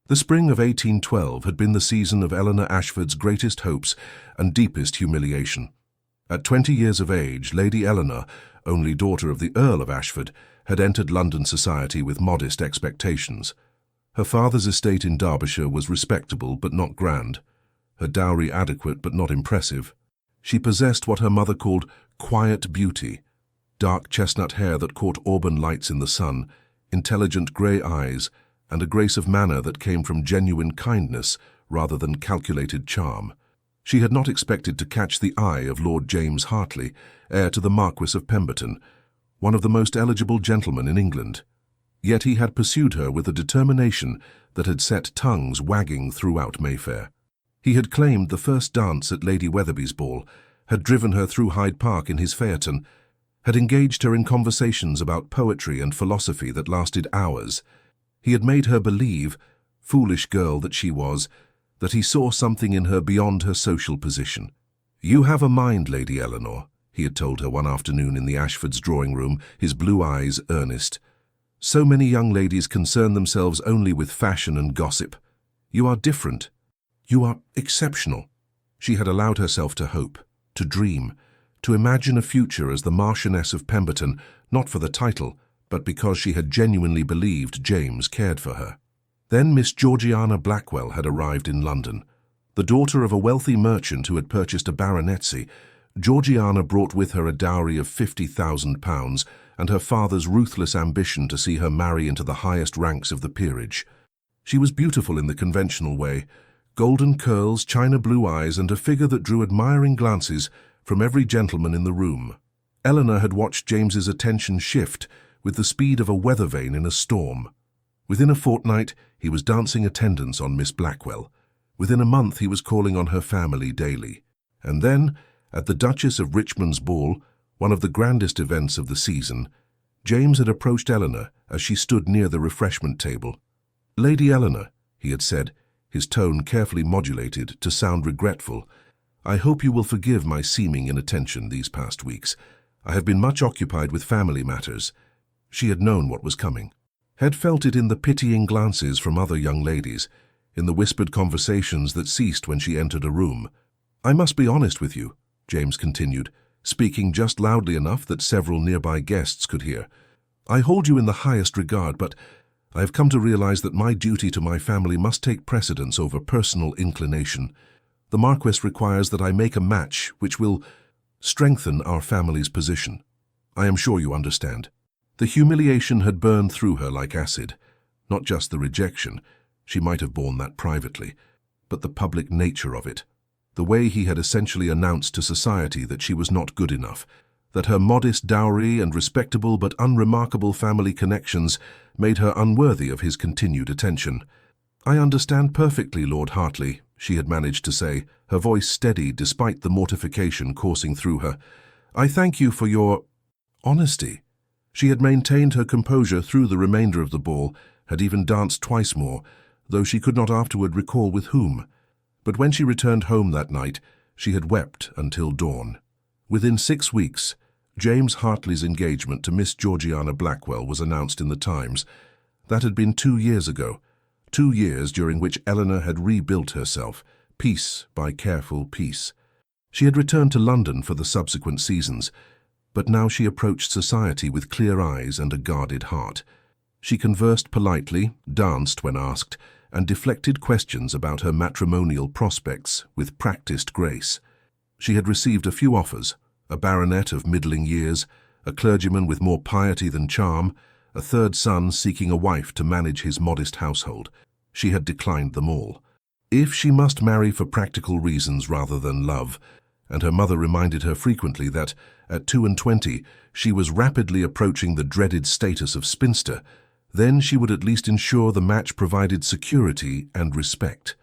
The spring of 1812 had been the season of Eleanor Ashford's greatest hopes and deepest humiliation. At 20 years of age, Lady Eleanor, only daughter of the Earl of Ashford, had entered London society with modest expectations. Her father's estate in Derbyshire was respectable but not grand, her dowry adequate but not impressive. She possessed what her mother called quiet beauty, dark chestnut hair that caught auburn lights in the sun, intelligent grey eyes, and a grace of manner that came from genuine kindness rather than calculated charm. She had not expected to catch the eye of Lord James Hartley, heir to the Marquis of Pemberton, one of the most eligible gentlemen in England. Yet he had pursued her with a determination that had set tongues wagging throughout Mayfair. He had claimed the first dance at Lady Wetherby's ball, had driven her through Hyde Park in his phaeton, had engaged her in conversations about poetry and philosophy that lasted hours. He had made her believe, foolish girl that she was, that he saw something in her beyond her social position. "You have a mind, Lady Eleanor," he had told her one afternoon in the Ashfords' drawing-room, his blue eyes earnest. "So many young ladies concern themselves only with fashion and gossip. You are different. You are exceptional." She had allowed herself to hope, to dream, to imagine a future as the Marchioness of Pemberton, not for the title, but because she had genuinely believed James cared for her. Then Miss Georgiana Blackwell had arrived in London. The daughter of a wealthy merchant who had purchased a baronetcy, Georgiana brought with her a dowry of £50,000 and her father's ruthless ambition to see her marry into the highest ranks of the peerage. She was beautiful in the conventional way, golden curls, china blue eyes, and a figure that drew admiring glances from every gentleman in the room. Eleanor had watched James's attention shift with the speed of a weather vane in a storm. Within a fortnight, he was dancing attendance on Miss Blackwell. Within a month, he was calling on her family daily. And then, at the Duchess of Richmond's ball, one of the grandest events of the season, James had approached Eleanor as she stood near the refreshment table. "Lady Eleanor," he had said, his tone carefully modulated to sound regretful, "I hope you will forgive my seeming inattention these past weeks. I have been much occupied with family matters." She had known what was coming, had felt it in the pitying glances from other young ladies, in the whispered conversations that ceased when she entered a room. "I must be honest with you," James continued, speaking just loudly enough that several nearby guests could hear. "I hold you in the highest regard, but I have come to realize that my duty to my family must take precedence over personal inclination. The Marquis requires that I make a match which will strengthen our family's position. I am sure you understand." The humiliation had burned through her like acid. Not just the rejection, she might have borne that privately, but the public nature of it. The way he had essentially announced to society that she was not good enough, that her modest dowry and respectable but unremarkable family connections made her unworthy of his continued attention. "I understand perfectly, Lord Hartley," she had managed to say, her voice steady despite the mortification coursing through her. "I thank you for your honesty." She had maintained her composure through the remainder of the ball, had even danced twice more, though she could not afterward recall with whom. But when she returned home that night, she had wept until dawn. Within 6 weeks, James Hartley's engagement to Miss Georgiana Blackwell was announced in the Times. That had been 2 years ago, 2 years during which Eleanor had rebuilt herself, piece by careful piece. She had returned to London for the subsequent seasons, but now she approached society with clear eyes and a guarded heart. She conversed politely, danced when asked, and deflected questions about her matrimonial prospects with practiced grace. She had received a few offers, a baronet of middling years, a clergyman with more piety than charm, a third son seeking a wife to manage his modest household. She had declined them all. If she must marry for practical reasons rather than love, and her mother reminded her frequently that, at 22, she was rapidly approaching the dreaded status of spinster, then she would at least ensure the match provided security and respect.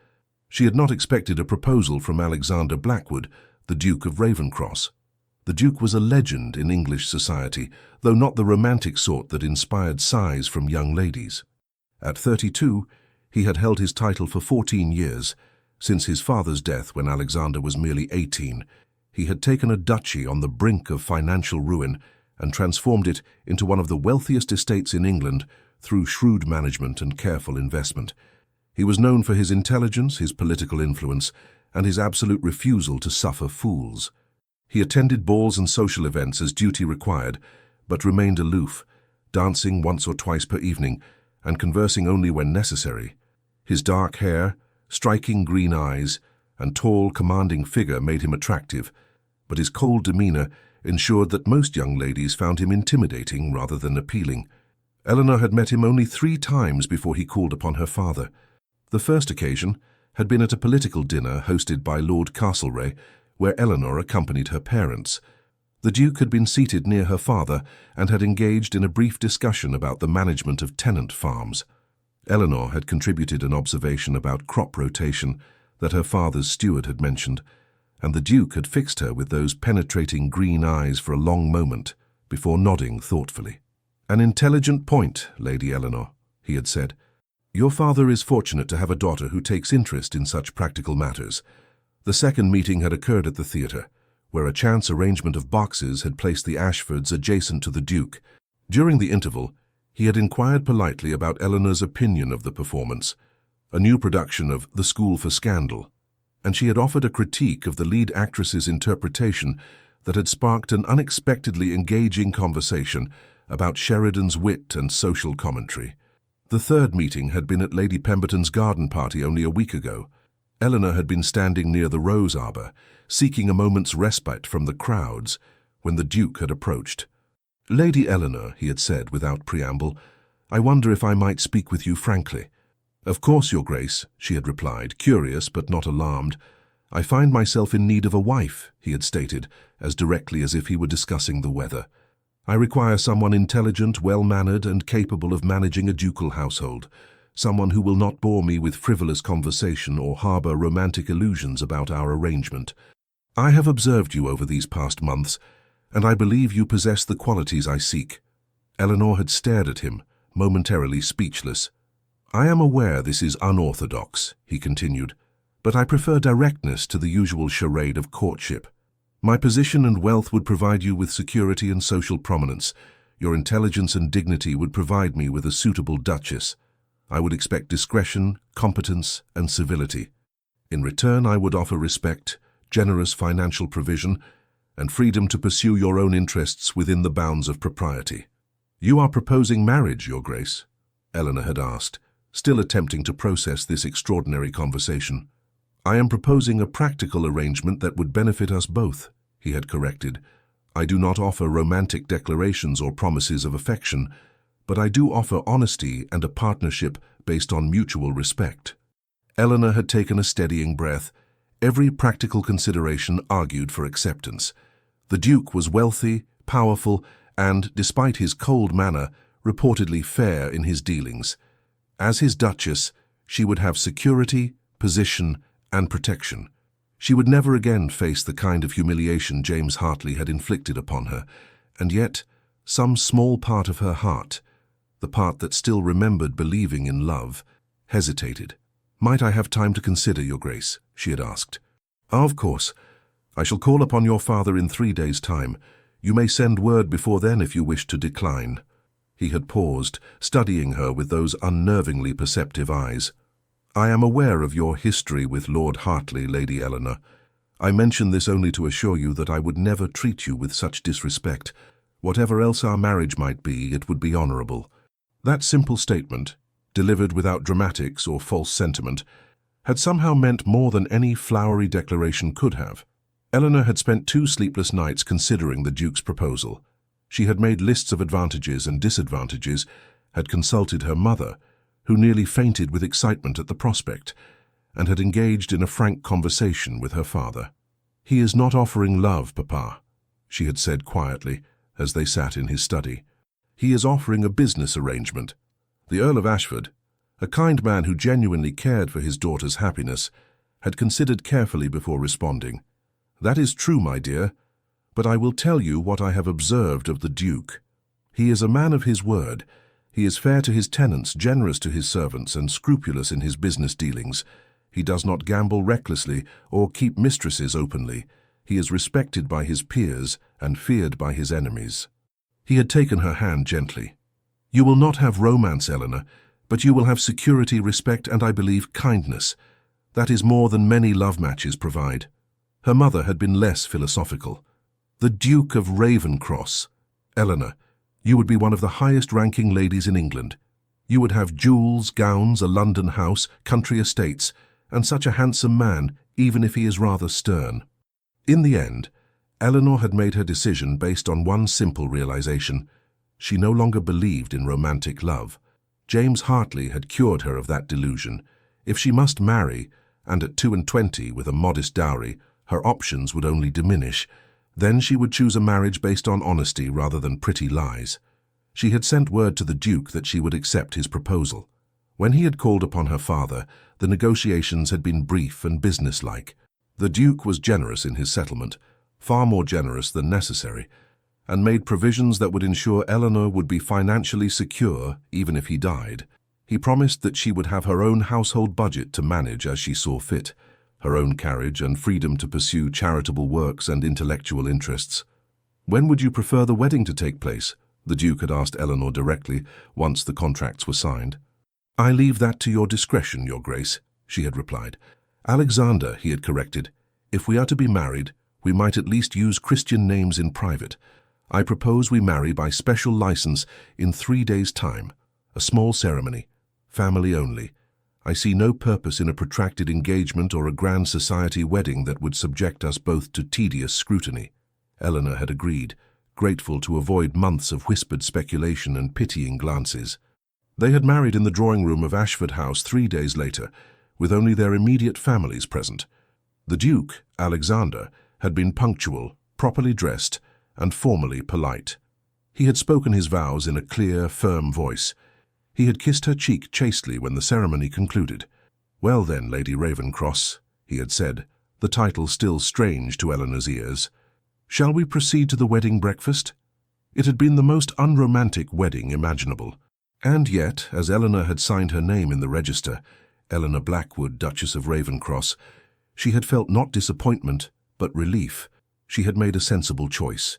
She had not expected a proposal from Alexander Blackwood, the Duke of Ravenscross. The Duke was a legend in English society, though not the romantic sort that inspired sighs from young ladies. At 32, he had held his title for 14 years. Since his father's death when Alexander was merely 18, he had taken a duchy on the brink of financial ruin and transformed it into one of the wealthiest estates in England through shrewd management and careful investment. He was known for his intelligence, his political influence, and his absolute refusal to suffer fools. He attended balls and social events as duty required, but remained aloof, dancing once or twice per evening and conversing only when necessary. His dark hair, striking green eyes, and tall, commanding figure made him attractive, but his cold demeanor ensured that most young ladies found him intimidating rather than appealing. Eleanor had met him only 3 times before he called upon her father. The first occasion had been at a political dinner hosted by Lord Castlereagh, where Eleanor accompanied her parents. The Duke had been seated near her father and had engaged in a brief discussion about the management of tenant farms. Eleanor had contributed an observation about crop rotation that her father's steward had mentioned, and the Duke had fixed her with those penetrating green eyes for a long moment before nodding thoughtfully. "An intelligent point, Lady Eleanor," he had said. "Your father is fortunate to have a daughter who takes interest in such practical matters." The second meeting had occurred at the theatre, where a chance arrangement of boxes had placed the Ashfords adjacent to the Duke. During the interval, he had inquired politely about Eleanor's opinion of the performance, a new production of The School for Scandal, and she had offered a critique of the lead actress's interpretation that had sparked an unexpectedly engaging conversation about Sheridan's wit and social commentary. The third meeting had been at Lady Pemberton's garden party only a week ago. Eleanor had been standing near the rose arbor, seeking a moment's respite from the crowds, when the Duke had approached. "Lady Eleanor," he had said without preamble, "I wonder if I might speak with you frankly." "Of course, Your Grace," she had replied, curious but not alarmed. "I find myself in need of a wife," he had stated, as directly as if he were discussing the weather. "I require someone intelligent, well-mannered, and capable of managing a ducal household, someone who will not bore me with frivolous conversation or harbor romantic illusions about our arrangement. I have observed you over these past months, and I believe you possess the qualities I seek." Eleanor had stared at him, momentarily speechless. "I am aware this is unorthodox," he continued, "but I prefer directness to the usual charade of courtship. My position and wealth would provide you with security and social prominence. Your intelligence and dignity would provide me with a suitable duchess. I would expect discretion, competence, and civility. In return, I would offer respect, generous financial provision, and freedom to pursue your own interests within the bounds of propriety." "You are proposing marriage, Your Grace?" Eleanor had asked, still attempting to process this extraordinary conversation. "I am proposing a practical arrangement that would benefit us both," he had corrected. "I do not offer romantic declarations or promises of affection, but I do offer honesty and a partnership based on mutual respect." Eleanor had taken a steadying breath. Every practical consideration argued for acceptance. The Duke was wealthy, powerful, and, despite his cold manner, reportedly fair in his dealings. As his Duchess, she would have security, position, and protection. She would never again face the kind of humiliation James Hartley had inflicted upon her, and yet, some small part of her heart, the part that still remembered believing in love, hesitated. "Might I have time to consider, Your Grace?" she had asked. "Of course. I shall call upon your father in 3 days' time. You may send word before then if you wish to decline." He had paused, studying her with those unnervingly perceptive eyes. "I am aware of your history with Lord Hartley, Lady Eleanor. I mention this only to assure you that I would never treat you with such disrespect. Whatever else our marriage might be, it would be honorable." That simple statement, delivered without dramatics or false sentiment, had somehow meant more than any flowery declaration could have. Eleanor had spent 2 sleepless nights considering the Duke's proposal. She had made lists of advantages and disadvantages, had consulted her mother, who nearly fainted with excitement at the prospect, and had engaged in a frank conversation with her father. "He is not offering love, Papa," she had said quietly, as they sat in his study. "He is offering a business arrangement." The Earl of Ashford, a kind man who genuinely cared for his daughter's happiness, had considered carefully before responding. "That is true, my dear, but I will tell you what I have observed of the Duke. He is a man of his word. He is fair to his tenants, generous to his servants, and scrupulous in his business dealings. He does not gamble recklessly or keep mistresses openly. He is respected by his peers and feared by his enemies." He had taken her hand gently. "You will not have romance, Eleanor, But you will have security, respect, and I believe kindness. That is more than many love matches provide." Her mother had been less philosophical. "The Duke of Ravenscross. Eleanor, you would be one of the highest-ranking ladies in England. You would have jewels, gowns, a London house, country estates, and such a handsome man, even if he is rather stern." In the end, Eleanor had made her decision based on one simple realization. She no longer believed in romantic love. James Hartley had cured her of that delusion. If she must marry, and at 22 with a modest dowry, her options would only diminish, then she would choose a marriage based on honesty rather than pretty lies. She had sent word to the Duke that she would accept his proposal. When he had called upon her father, the negotiations had been brief and businesslike. The Duke was generous in his settlement, far more generous than necessary, and made provisions that would ensure Eleanor would be financially secure even if he died. He promised that she would have her own household budget to manage as she saw fit, her own carriage and freedom to pursue charitable works and intellectual interests. "When would you prefer the wedding to take place?" the Duke had asked Eleanor directly once the contracts were signed. "I leave that to your discretion, Your Grace," she had replied. "Alexander," he had corrected. "If we are to be married, we might at least use Christian names in private. I propose we marry by special license in 3 days' time. A small ceremony, family only. I see no purpose in a protracted engagement or a grand society wedding that would subject us both to tedious scrutiny." Eleanor had agreed, grateful to avoid months of whispered speculation and pitying glances. They had married in the drawing-room of Ashford House 3 days later, with only their immediate families present. The Duke, Alexander, had been punctual, properly dressed, and formally polite. He had spoken his vows in a clear, firm voice. He had kissed her cheek chastely when the ceremony concluded. "Well then, Lady Ravenscross," he had said, the title still strange to Eleanor's ears, "shall we proceed to the wedding breakfast?" It had been the most unromantic wedding imaginable. And yet, as Eleanor had signed her name in the register, Eleanor Blackwood, Duchess of Ravenscross, she had felt not disappointment, but relief. She had made a sensible choice.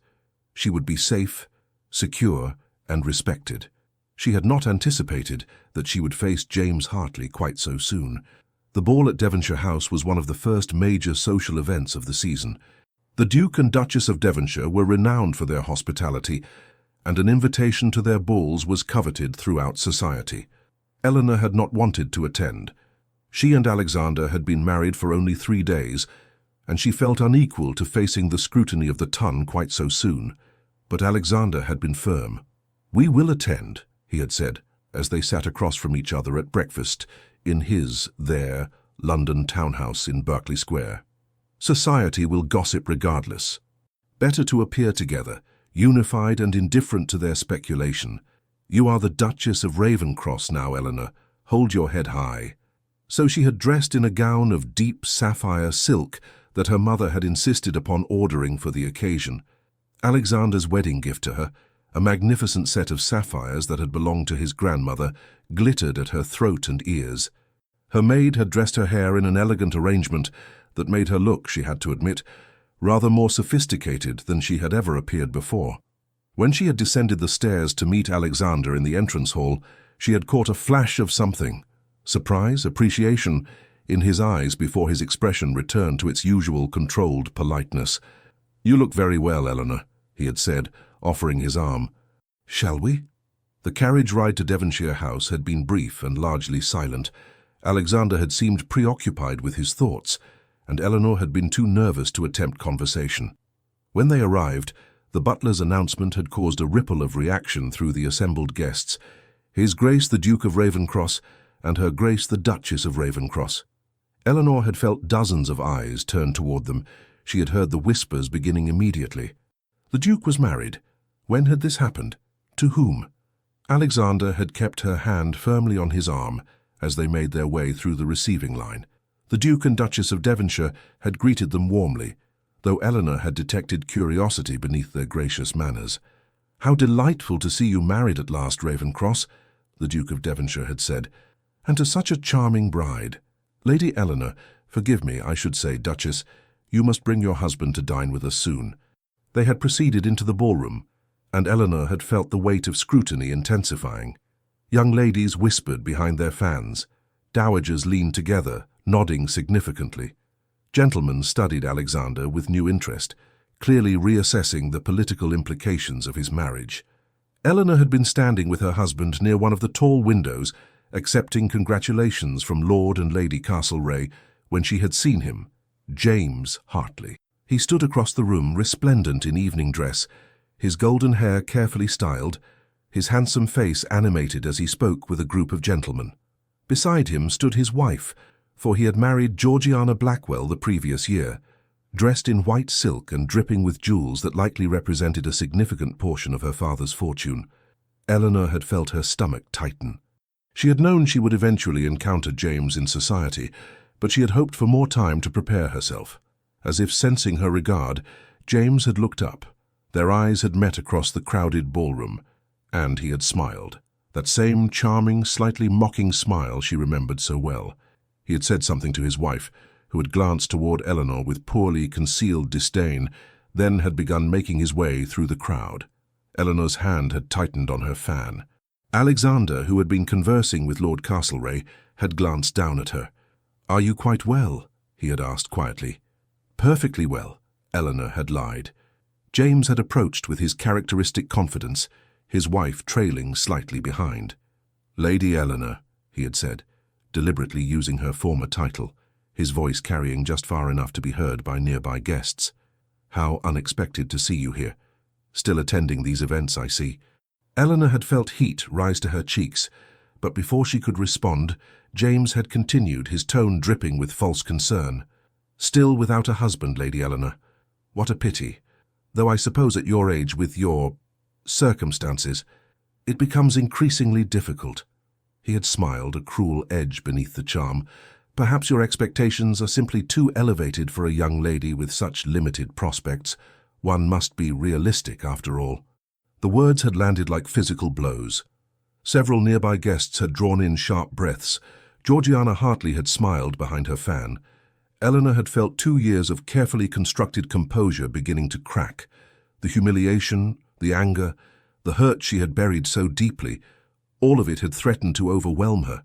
She would be safe, secure, and respected. She had not anticipated that she would face James Hartley quite so soon. The ball at Devonshire House was one of the first major social events of the season. The Duke and Duchess of Devonshire were renowned for their hospitality, and an invitation to their balls was coveted throughout society. Eleanor had not wanted to attend. She and Alexander had been married for only 3 days, and she felt unequal to facing the scrutiny of the ton quite so soon. But Alexander had been firm. "We will attend," he had said, as they sat across from each other at breakfast in their London townhouse in Berkeley Square. "Society will gossip regardless. Better to appear together, unified and indifferent to their speculation. You are the Duchess of Ravenscross now, Eleanor. Hold your head high." So she had dressed in a gown of deep sapphire silk that her mother had insisted upon ordering for the occasion. Alexander's wedding gift to her, a magnificent set of sapphires that had belonged to his grandmother, glittered at her throat and ears. Her maid had dressed her hair in an elegant arrangement that made her look, she had to admit, rather more sophisticated than she had ever appeared before. When she had descended the stairs to meet Alexander in the entrance hall, she had caught a flash of something, surprise, appreciation, in his eyes before his expression returned to its usual controlled politeness. "You look very well, Eleanor," he had said, offering his arm. "Shall we?" The carriage ride to Devonshire House had been brief and largely silent. Alexander had seemed preoccupied with his thoughts, and Eleanor had been too nervous to attempt conversation. When they arrived, the butler's announcement had caused a ripple of reaction through the assembled guests. His Grace the Duke of Ravenscross and Her Grace the Duchess of Ravenscross. Eleanor had felt dozens of eyes turned toward them. She had heard the whispers beginning immediately. The Duke was married. When had this happened? To whom? Alexander had kept her hand firmly on his arm as they made their way through the receiving line. The Duke and Duchess of Devonshire had greeted them warmly, though Eleanor had detected curiosity beneath their gracious manners. "How delightful to see you married at last, Ravenscross," the Duke of Devonshire had said, "and to such a charming bride. Lady Eleanor, forgive me, I should say, Duchess, you must bring your husband to dine with us soon." They had proceeded into the ballroom, and Eleanor had felt the weight of scrutiny intensifying. Young ladies whispered behind their fans. Dowagers leaned together, nodding significantly. Gentlemen studied Alexander with new interest, clearly reassessing the political implications of his marriage. Eleanor had been standing with her husband near one of the tall windows, accepting congratulations from Lord and Lady Castlereagh when she had seen him, James Hartley. He stood across the room, resplendent in evening dress, his golden hair carefully styled, his handsome face animated as he spoke with a group of gentlemen. Beside him stood his wife, for he had married Georgiana Blackwell the previous year, dressed in white silk and dripping with jewels that likely represented a significant portion of her father's fortune. Eleanor had felt her stomach tighten. She had known she would eventually encounter James in society, but she had hoped for more time to prepare herself. As if sensing her regard, James had looked up. Their eyes had met across the crowded ballroom, and he had smiled. That same charming, slightly mocking smile she remembered so well. He had said something to his wife, who had glanced toward Eleanor with poorly concealed disdain, then had begun making his way through the crowd. Eleanor's hand had tightened on her fan. Alexander, who had been conversing with Lord Castlereagh, had glanced down at her. "Are you quite well?" he had asked quietly. "Perfectly well," Eleanor had lied. James had approached with his characteristic confidence, his wife trailing slightly behind. "Lady Eleanor," he had said, deliberately using her former title, his voice carrying just far enough to be heard by nearby guests. "How unexpected to see you here. Still attending these events, I see." Eleanor had felt heat rise to her cheeks, but before she could respond, James had continued, his tone dripping with false concern. "Still without a husband, Lady Eleanor. What a pity. Though I suppose at your age, with your circumstances, it becomes increasingly difficult." He had smiled, a cruel edge beneath the charm. "Perhaps your expectations are simply too elevated for a young lady with such limited prospects. One must be realistic, after all." The words had landed like physical blows. Several nearby guests had drawn in sharp breaths. Georgiana Hartley had smiled behind her fan. Eleanor had felt 2 years of carefully constructed composure beginning to crack. The humiliation, the anger, the hurt she had buried so deeply, all of it had threatened to overwhelm her.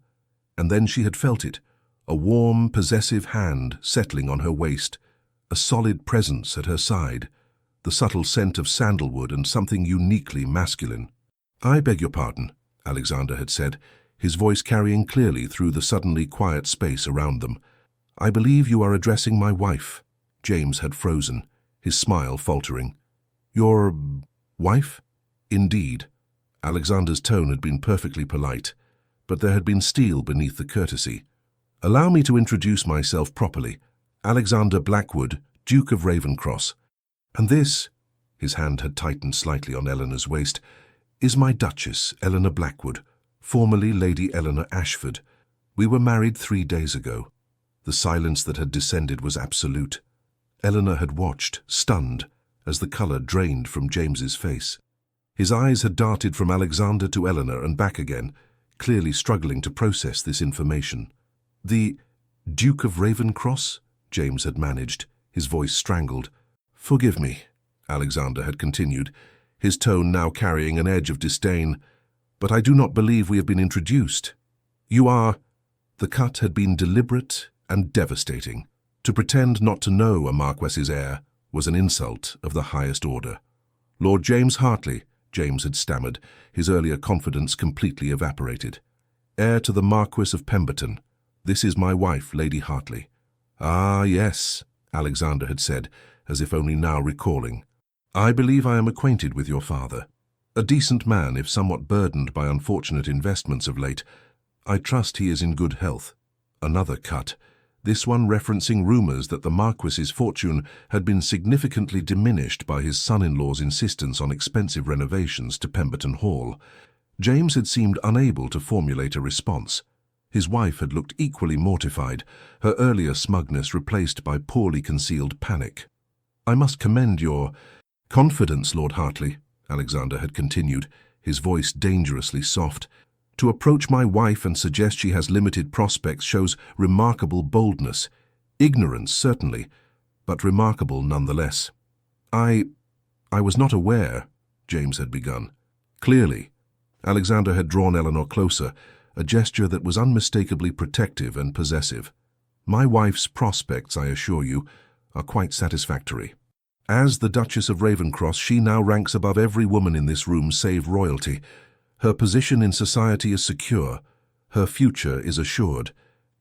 And then she had felt it, a warm, possessive hand settling on her waist, a solid presence at her side, the subtle scent of sandalwood and something uniquely masculine. "I beg your pardon," Alexander had said, his voice carrying clearly through the suddenly quiet space around them. "I believe you are addressing my wife." James had frozen, his smile faltering. "Your wife?" "Indeed." Alexander's tone had been perfectly polite, but there had been steel beneath the courtesy. "Allow me to introduce myself properly. Alexander Blackwood, Duke of Ravencross. And this," his hand had tightened slightly on Eleanor's waist, "is my Duchess, Eleanor Blackwood, formerly Lady Eleanor Ashford. We were married 3 days ago." The silence that had descended was absolute. Eleanor had watched, stunned, as the colour drained from James's face. His eyes had darted from Alexander to Eleanor and back again, clearly struggling to process this information. "The Duke of Ravencross?" James had managed, his voice strangled. "Forgive me," Alexander had continued, his tone now carrying an edge of disdain, "but I do not believe we have been introduced. You are—" The cut had been deliberate and devastating. To pretend not to know a Marquess's heir was an insult of the highest order. "Lord James Hartley," James had stammered, his earlier confidence completely evaporated. "Heir to the Marquess of Pemberton. This is my wife, Lady Hartley." "Ah, yes," Alexander had said, as if only now recalling. "I believe I am acquainted with your father. A decent man, if somewhat burdened by unfortunate investments of late. I trust he is in good health." Another cut, this one referencing rumours that the Marquess's fortune had been significantly diminished by his son-in-law's insistence on expensive renovations to Pemberton Hall. James had seemed unable to formulate a response. His wife had looked equally mortified, her earlier smugness replaced by poorly concealed panic. "I must commend your confidence, Lord Hartley," Alexander had continued, his voice dangerously soft. "To approach my wife and suggest she has limited prospects shows remarkable boldness. Ignorance, certainly, but remarkable nonetheless." I was not aware," James had begun. "Clearly," Alexander had drawn Eleanor closer, a gesture that was unmistakably protective and possessive. "My wife's prospects, I assure you, are quite satisfactory. As the Duchess of Ravencross, she now ranks above every woman in this room save royalty. Her position in society is secure. Her future is assured.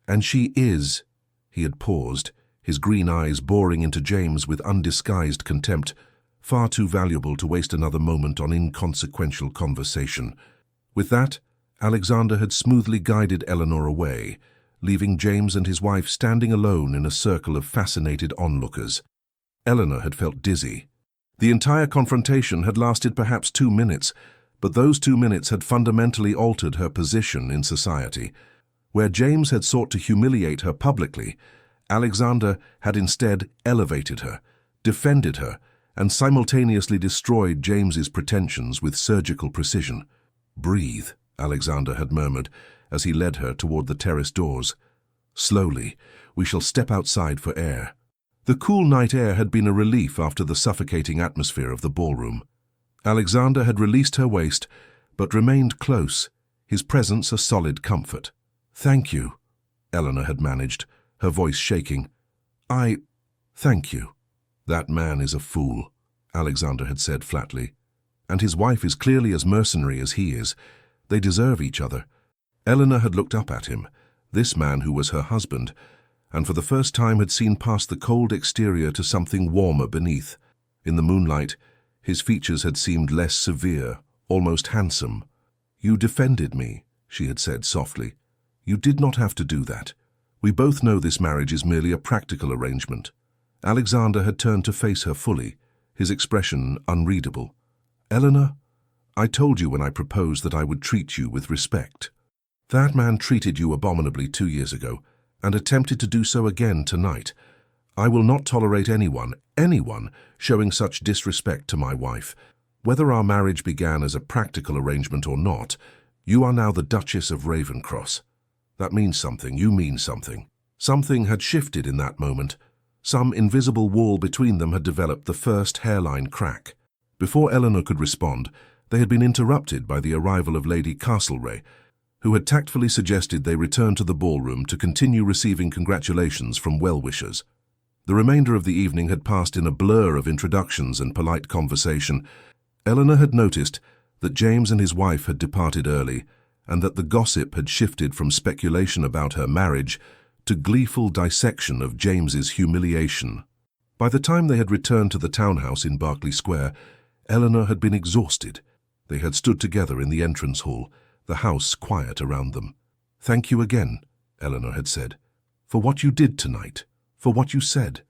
And she is—" He had paused, his green eyes boring into James with undisguised contempt, far too valuable to waste another moment on inconsequential conversation. With that, Alexander had smoothly guided Eleanor away, leaving James and his wife standing alone in a circle of fascinated onlookers. Eleanor had felt dizzy. The entire confrontation had lasted perhaps 2 minutes, but those 2 minutes had fundamentally altered her position in society. Where James had sought to humiliate her publicly, Alexander had instead elevated her, defended her, and simultaneously destroyed James's pretensions with surgical precision. "Breathe," Alexander had murmured as he led her toward the terrace doors. "Slowly, we shall step outside for air." The cool night air had been a relief after the suffocating atmosphere of the ballroom. Alexander had released her waist, but remained close, his presence a solid comfort. "Thank you," Eleanor had managed, her voice shaking. Thank you." "That man is a fool," Alexander had said flatly. "And his wife is clearly as mercenary as he is. They deserve each other." Eleanor had looked up at him, this man who was her husband, and for the first time had seen past the cold exterior to something warmer beneath. In the moonlight, his features had seemed less severe, almost handsome. "You defended me," she had said softly. "You did not have to do that. We both know this marriage is merely a practical arrangement." Alexander had turned to face her fully, his expression unreadable. "Eleanor, I told you when I proposed that I would treat you with respect. That man treated you abominably 2 years ago, and attempted to do so again tonight. I will not tolerate anyone showing such disrespect to my wife. Whether our marriage began as a practical arrangement or not, you are now the Duchess of Ravencross. That means something, you mean something." Something had shifted in that moment. Some invisible wall between them had developed the first hairline crack. Before Eleanor could respond, they had been interrupted by the arrival of Lady Castlereagh, who had tactfully suggested they return to the ballroom to continue receiving congratulations from well-wishers. The remainder of the evening had passed in a blur of introductions and polite conversation. Eleanor had noticed that James and his wife had departed early, and that the gossip had shifted from speculation about her marriage to gleeful dissection of James's humiliation. By the time they had returned to the townhouse in Berkeley Square, Eleanor had been exhausted. They had stood together in the entrance hall, the house quiet around them. "Thank you again," Eleanor had said, "for what you did tonight, for what you said."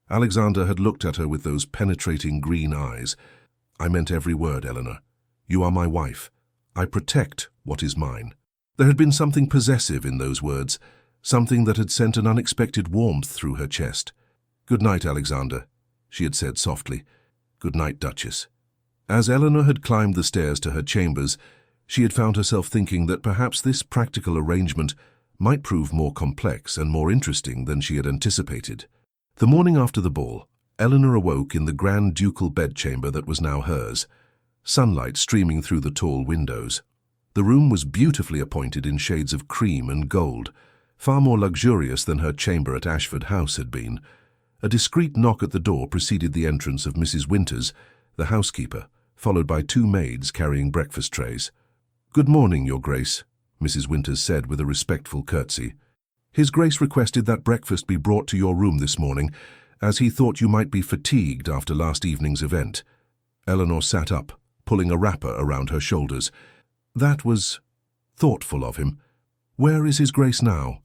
Alexander had looked at her with those penetrating green eyes. "I meant every word, Eleanor. You are my wife. I protect what is mine." There had been something possessive in those words, something that had sent an unexpected warmth through her chest. "Good night, Alexander," she had said softly. "Good night, Duchess." As Eleanor had climbed the stairs to her chambers, she had found herself thinking that perhaps this practical arrangement might prove more complex and more interesting than she had anticipated. The morning after the ball, Eleanor awoke in the grand ducal bedchamber that was now hers, sunlight streaming through the tall windows. The room was beautifully appointed in shades of cream and gold, far more luxurious than her chamber at Ashford House had been. A discreet knock at the door preceded the entrance of Mrs. Winters, the housekeeper, followed by 2 maids carrying breakfast trays. "Good morning, Your Grace," Mrs. Winters said with a respectful curtsy. "His Grace requested that breakfast be brought to your room this morning, as he thought you might be fatigued after last evening's event." Eleanor sat up, pulling a wrapper around her shoulders. "That was thoughtful of him. Where is His Grace now?"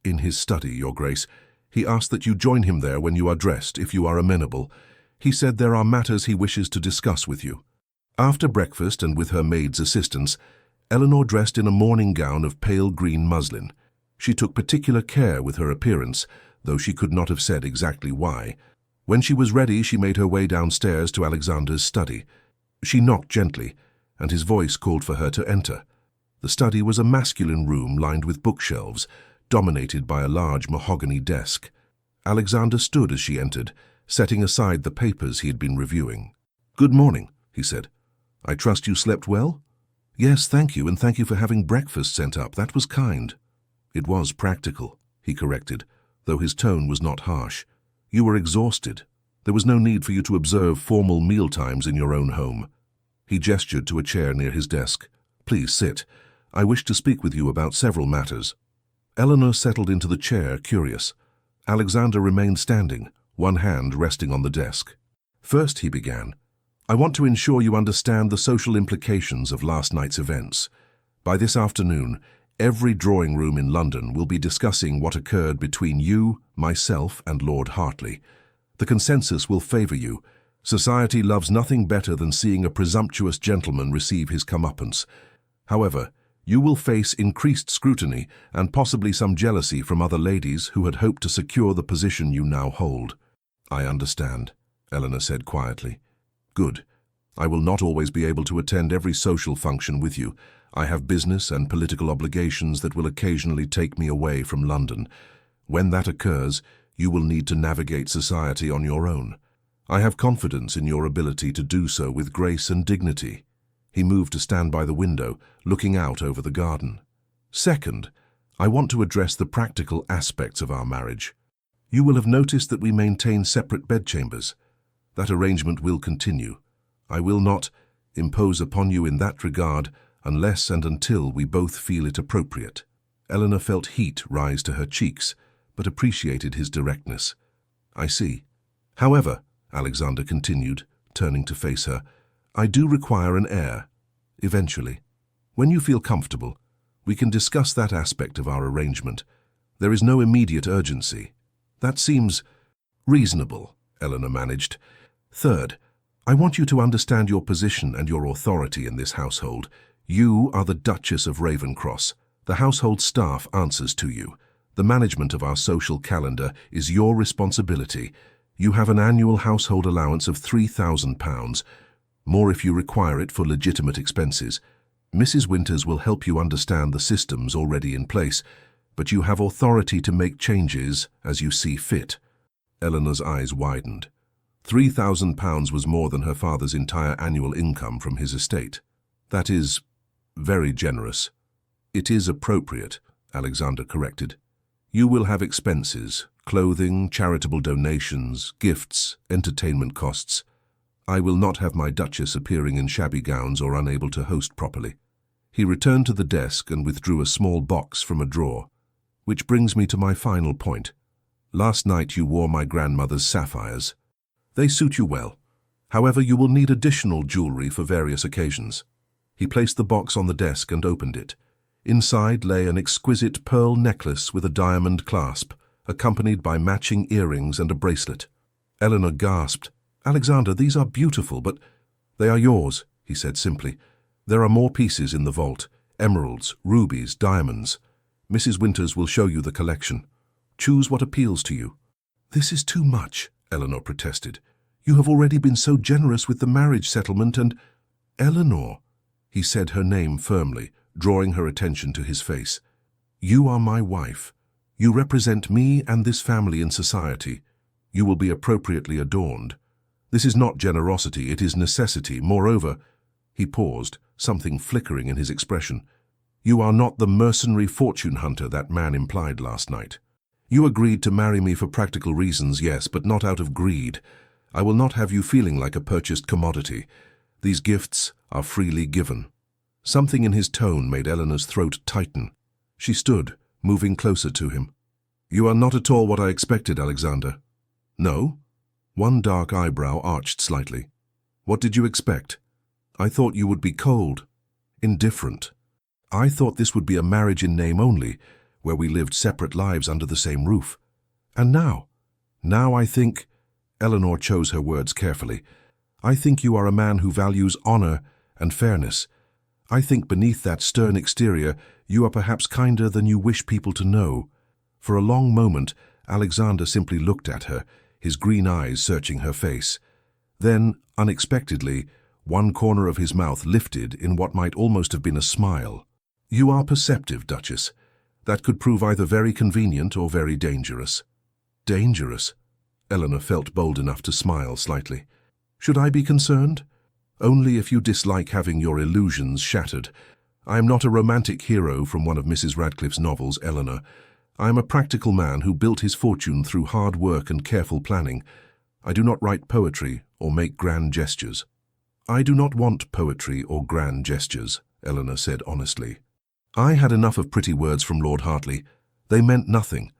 "In his study, Your Grace. He asked that you join him there when you are dressed, if you are amenable. He said there are matters he wishes to discuss with you." After breakfast and with her maid's assistance, Eleanor dressed in a morning gown of pale green muslin. She took particular care with her appearance, though she could not have said exactly why. When she was ready, she made her way downstairs to Alexander's study. She knocked gently, and his voice called for her to enter. The study was a masculine room lined with bookshelves, dominated by a large mahogany desk. Alexander stood as she entered, setting aside the papers he had been reviewing. "Good morning," he said. "I trust you slept well?" Yes, thank you, and thank you for having breakfast sent up. That was kind. It was practical, he corrected, though his tone was not harsh. You were exhausted. There was no need for you to observe formal mealtimes in your own home. He gestured to a chair near his desk. Please sit. I wish to speak with you about several matters. Eleanor settled into the chair, curious. Alexander remained standing, one hand resting on the desk. First, he began, I want to ensure you understand the social implications of last night's events. By this afternoon, every drawing room in London will be discussing what occurred between you, myself, and Lord Hartley. The consensus will favour you. Society loves nothing better than seeing a presumptuous gentleman receive his comeuppance. However, you will face increased scrutiny and possibly some jealousy from other ladies who had hoped to secure the position you now hold. I understand, Eleanor said quietly. Good. I will not always be able to attend every social function with you. I have business and political obligations that will occasionally take me away from London. When that occurs, you will need to navigate society on your own. I have confidence in your ability to do so with grace and dignity. He moved to stand by the window, looking out over the garden. Second, I want to address the practical aspects of our marriage. You will have noticed that we maintain separate bedchambers. That arrangement will continue. I will not impose upon you in that regard unless and until we both feel it appropriate. Eleanor felt heat rise to her cheeks, but appreciated his directness. I see. However, Alexander continued, turning to face her, I do require an heir. Eventually. When you feel comfortable, we can discuss that aspect of our arrangement. There is no immediate urgency. That seems reasonable, Eleanor managed. Third, I want you to understand your position and your authority in this household. You are the Duchess of Ravencross. The household staff answers to you. The management of our social calendar is your responsibility. You have an annual household allowance of £3,000, more if you require it for legitimate expenses. Mrs. Winters will help you understand the systems already in place, but you have authority to make changes as you see fit. Eleanor's eyes widened. £3,000 was more than her father's entire annual income from his estate. That is very generous. It is appropriate, Alexander corrected. You will have expenses, clothing, charitable donations, gifts, entertainment costs. I will not have my Duchess appearing in shabby gowns or unable to host properly. He returned to the desk and withdrew a small box from a drawer. Which brings me to my final point. Last night you wore my grandmother's sapphires. They suit you well. However, you will need additional jewellery for various occasions. He placed the box on the desk and opened it. Inside lay an exquisite pearl necklace with a diamond clasp, accompanied by matching earrings and a bracelet. Eleanor gasped. Alexander, these are beautiful, but they are yours, he said simply. There are more pieces in the vault, emeralds, rubies, diamonds. Mrs. Winters will show you the collection. Choose what appeals to you. This is too much, Eleanor protested. You have already been so generous with the marriage settlement and— Eleanor, he said her name firmly, drawing her attention to his face. You are my wife. You represent me and this family in society. You will be appropriately adorned. This is not generosity, it is necessity. Moreover, he paused, something flickering in his expression. You are not the mercenary fortune hunter that man implied last night. You agreed to marry me for practical reasons, yes, but not out of greed. I will not have you feeling like a purchased commodity. These gifts are freely given. Something in his tone made Eleanor's throat tighten. She stood, moving closer to him. You are not at all what I expected, Alexander. No? One dark eyebrow arched slightly. What did you expect? I thought you would be cold, indifferent. I thought this would be a marriage in name only, where we lived separate lives under the same roof. And now I think— Eleanor chose her words carefully. I think you are a man who values honor and fairness. I think beneath that stern exterior, you are perhaps kinder than you wish people to know. For a long moment, Alexander simply looked at her, his green eyes searching her face. Then, unexpectedly, one corner of his mouth lifted in what might almost have been a smile. You are perceptive, Duchess. That could prove either very convenient or very dangerous. Dangerous? Eleanor felt bold enough to smile slightly. Should I be concerned? Only if you dislike having your illusions shattered. I am not a romantic hero from one of Mrs. Radcliffe's novels, Eleanor. I am a practical man who built his fortune through hard work and careful planning. I do not write poetry or make grand gestures. I do not want poetry or grand gestures, Eleanor said honestly. I had enough of pretty words from Lord Hartley. They meant nothing.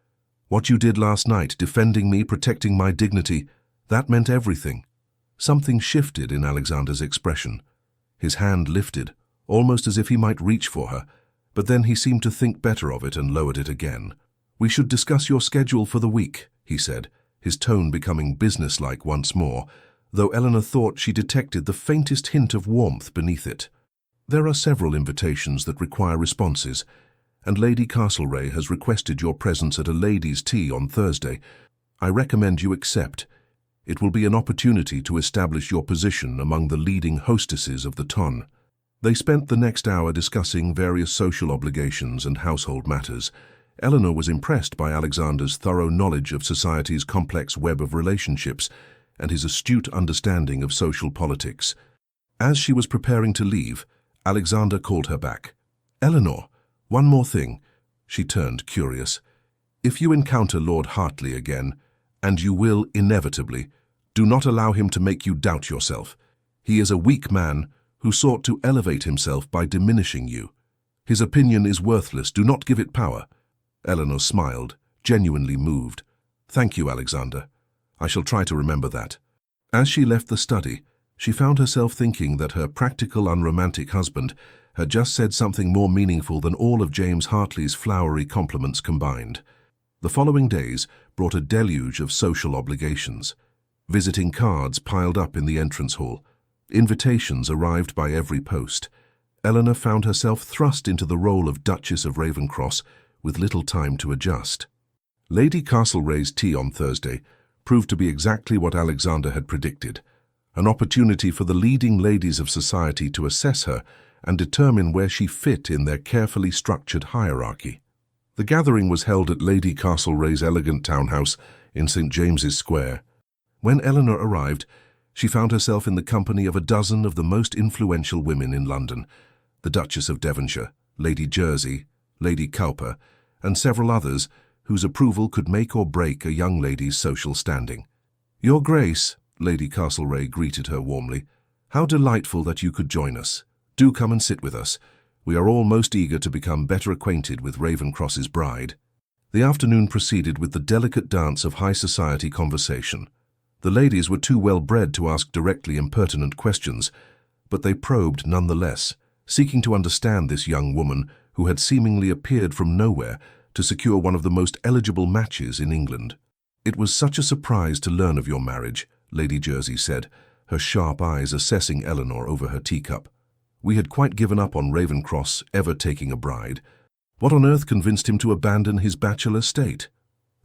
What you did last night, defending me, protecting my dignity, that meant everything. Something shifted in Alexander's expression. His hand lifted, almost as if he might reach for her, but then he seemed to think better of it and lowered it again. "We should discuss your schedule for the week," he said, his tone becoming businesslike once more, though Eleanor thought she detected the faintest hint of warmth beneath it. "There are several invitations that require responses, and Lady Castlereagh has requested your presence at a ladies' tea on Thursday. I recommend you accept. It will be an opportunity to establish your position among the leading hostesses of the ton." They spent the next hour discussing various social obligations and household matters. Eleanor was impressed by Alexander's thorough knowledge of society's complex web of relationships and his astute understanding of social politics. As she was preparing to leave, Alexander called her back. "Eleanor, one more thing." She turned, curious. "If you encounter Lord Hartley again, and you will inevitably, do not allow him to make you doubt yourself. He is a weak man who sought to elevate himself by diminishing you. His opinion is worthless. Do not give it power." Eleanor smiled, genuinely moved. "Thank you, Alexander. I shall try to remember that." As she left the study, she found herself thinking that her practical, unromantic husband had just said something more meaningful than all of James Hartley's flowery compliments combined. The following days brought a deluge of social obligations. Visiting cards piled up in the entrance hall. Invitations arrived by every post. Eleanor found herself thrust into the role of Duchess of Ravenscross with little time to adjust. Lady Castlereagh's tea on Thursday proved to be exactly what Alexander had predicted, an opportunity for the leading ladies of society to assess her and determine where she fit in their carefully structured hierarchy. The gathering was held at Lady Castlereagh's elegant townhouse in St. James's Square. When Eleanor arrived, she found herself in the company of a dozen of the most influential women in London, the Duchess of Devonshire, Lady Jersey, Lady Cowper, and several others whose approval could make or break a young lady's social standing. "Your Grace," Lady Castlereagh greeted her warmly, "how delightful that you could join us. Do come and sit with us. We are all most eager to become better acquainted with Ravenscross's bride." The afternoon proceeded with the delicate dance of high society conversation. The ladies were too well bred to ask directly impertinent questions, but they probed nonetheless, seeking to understand this young woman who had seemingly appeared from nowhere to secure one of the most eligible matches in England. "It was such a surprise to learn of your marriage," Lady Jersey said, her sharp eyes assessing Eleanor over her teacup. "We had quite given up on Ravenscross ever taking a bride. What on earth convinced him to abandon his bachelor state?"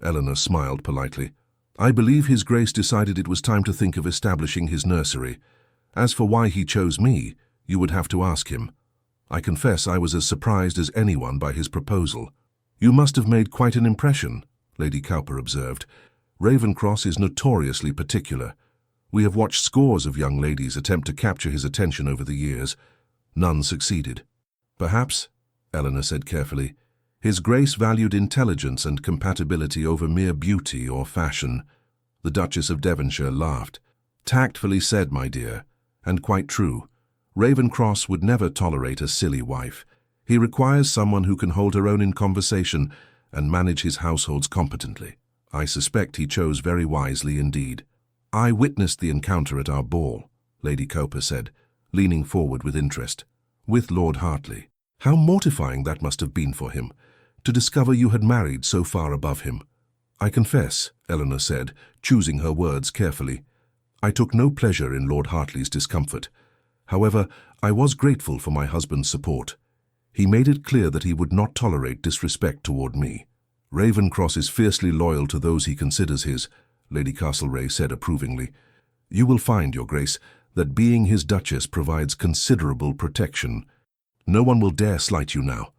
Eleanor smiled politely. "I believe His Grace decided it was time to think of establishing his nursery. As for why he chose me, you would have to ask him. I confess I was as surprised as anyone by his proposal." "You must have made quite an impression," Lady Cowper observed. "Ravenscross is notoriously particular. We have watched scores of young ladies attempt to capture his attention over the years. None succeeded." "Perhaps," Eleanor said carefully, "His Grace valued intelligence and compatibility over mere beauty or fashion." The Duchess of Devonshire laughed. "Tactfully said, my dear, and quite true. Ravenscross would never tolerate a silly wife. He requires someone who can hold her own in conversation and manage his households competently. I suspect he chose very wisely indeed." "I witnessed the encounter at our ball," Lady Cowper said, leaning forward with interest. "With Lord Hartley. How mortifying that must have been for him, to discover you had married so far above him." "I confess," Eleanor said, choosing her words carefully, "I took no pleasure in Lord Hartley's discomfort. However, I was grateful for my husband's support. He made it clear that he would not tolerate disrespect toward me." "Ravenscross is fiercely loyal to those he considers his," Lady Castlereagh said approvingly. "You will find, Your Grace, that being his Duchess provides considerable protection. No one will dare slight you now."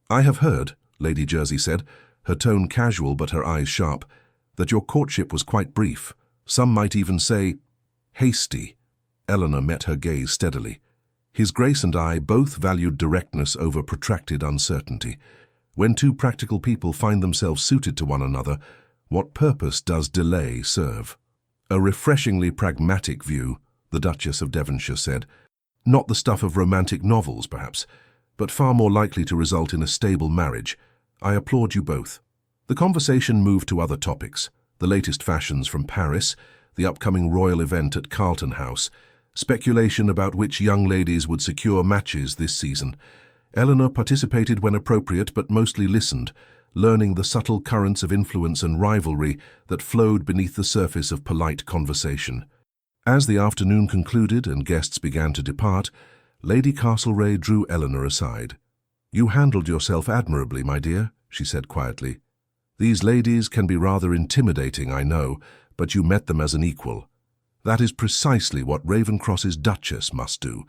"I have heard," Lady Jersey said, her tone casual but her eyes sharp, "that your courtship was quite brief. Some might even say hasty." Eleanor met her gaze steadily. His Grace and I both valued directness over protracted uncertainty. When two practical people find themselves suited to one another, what purpose does delay serve? A refreshingly pragmatic view, the Duchess of Devonshire said. Not the stuff of romantic novels, perhaps, but far more likely to result in a stable marriage. I applaud you both. The conversation moved to other topics, the latest fashions from Paris, the upcoming royal event at Carlton House, speculation about which young ladies would secure matches this season. Eleanor participated when appropriate but mostly listened, learning the subtle currents of influence and rivalry that flowed beneath the surface of polite conversation. As the afternoon concluded and guests began to depart, Lady Castlereagh drew Eleanor aside. "You handled yourself admirably, my dear," she said quietly. "These ladies can be rather intimidating, I know, but you met them as an equal. That is precisely what Ravenscross's Duchess must do.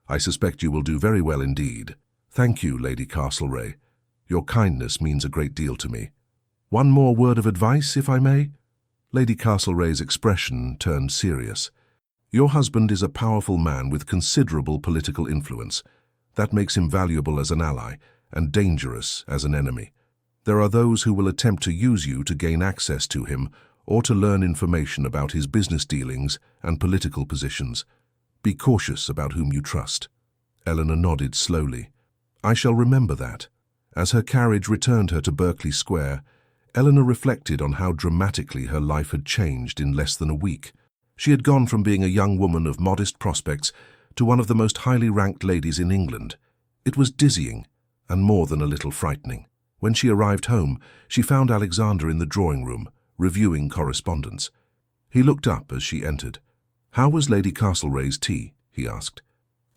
I suspect you will do very well indeed. Thank you, Lady Castlereagh. Your kindness means a great deal to me. One more word of advice, if I may?" Lady Castlereagh's expression turned serious. "Your husband is a powerful man with considerable political influence. That makes him valuable as an ally and dangerous as an enemy. There are those who will attempt to use you to gain access to him or to learn information about his business dealings and political positions. Be cautious about whom you trust." Eleanor nodded slowly. "I shall remember that." As her carriage returned her to Berkeley Square, Eleanor reflected on how dramatically her life had changed in less than a week. She had gone from being a young woman of modest prospects to one of the most highly ranked ladies in England. It was dizzying and more than a little frightening. When she arrived home, she found Alexander in the drawing room, reviewing correspondence. He looked up as she entered. "How was Lady Castlereagh's tea?" he asked.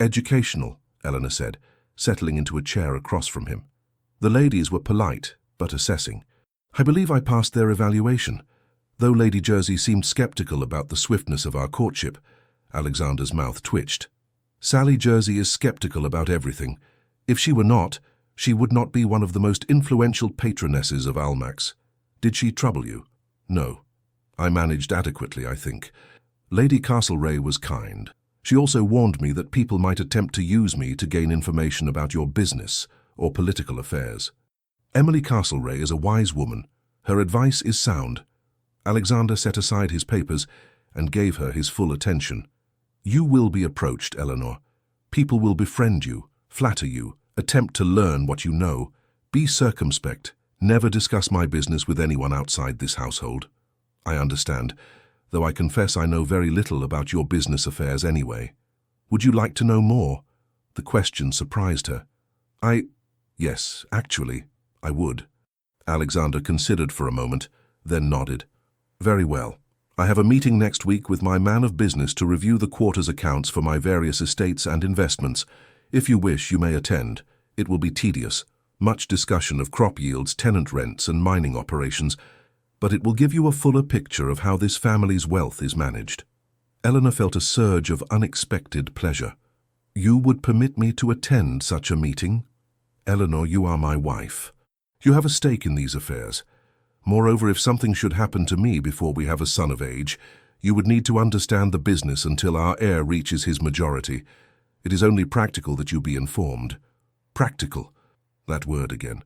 "Educational," Eleanor said, settling into a chair across from him. "The ladies were polite, but assessing. I believe I passed their evaluation, though Lady Jersey seemed skeptical about the swiftness of our courtship." Alexander's mouth twitched. "Sally Jersey is skeptical about everything. If she were not, she would not be one of the most influential patronesses of Almack's. Did she trouble you?" "No. I managed adequately, I think. Lady Castlereagh was kind. She also warned me that people might attempt to use me to gain information about your business or political affairs. Emily Castlereagh is a wise woman. Her advice is sound." Alexander set aside his papers and gave her his full attention. "You will be approached, Eleanor. People will befriend you, flatter you, attempt to learn what you know. Be circumspect. Never discuss my business with anyone outside this household." "I understand, though I confess I know very little about your business affairs anyway." "Would you like to know more?" The question surprised her. Yes, actually, I would." Alexander considered for a moment, then nodded. "Very well. I have a meeting next week with my man of business to review the quarter's accounts for my various estates and investments. If you wish, you may attend. It will be tedious. Much discussion of crop yields, tenant rents, and mining operations, but it will give you a fuller picture of how this family's wealth is managed." Eleanor felt a surge of unexpected pleasure. "You would permit me to attend such a meeting?" "Eleanor, you are my wife. You have a stake in these affairs. Moreover, if something should happen to me before we have a son of age, you would need to understand the business until our heir reaches his majority. It is only practical that you be informed." Practical. That word again.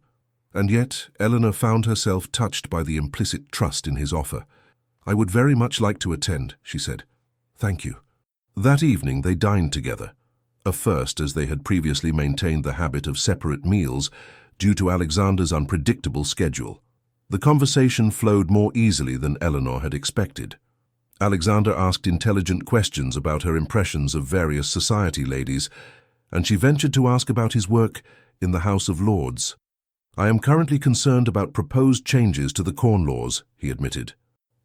And yet, Eleanor found herself touched by the implicit trust in his offer. "I would very much like to attend," she said. "Thank you." That evening they dined together. A first, as they had previously maintained the habit of separate meals due to Alexander's unpredictable schedule. The conversation flowed more easily than Eleanor had expected. Alexander asked intelligent questions about her impressions of various society ladies, and she ventured to ask about his work in the House of Lords. "I am currently concerned about proposed changes to the corn laws," he admitted.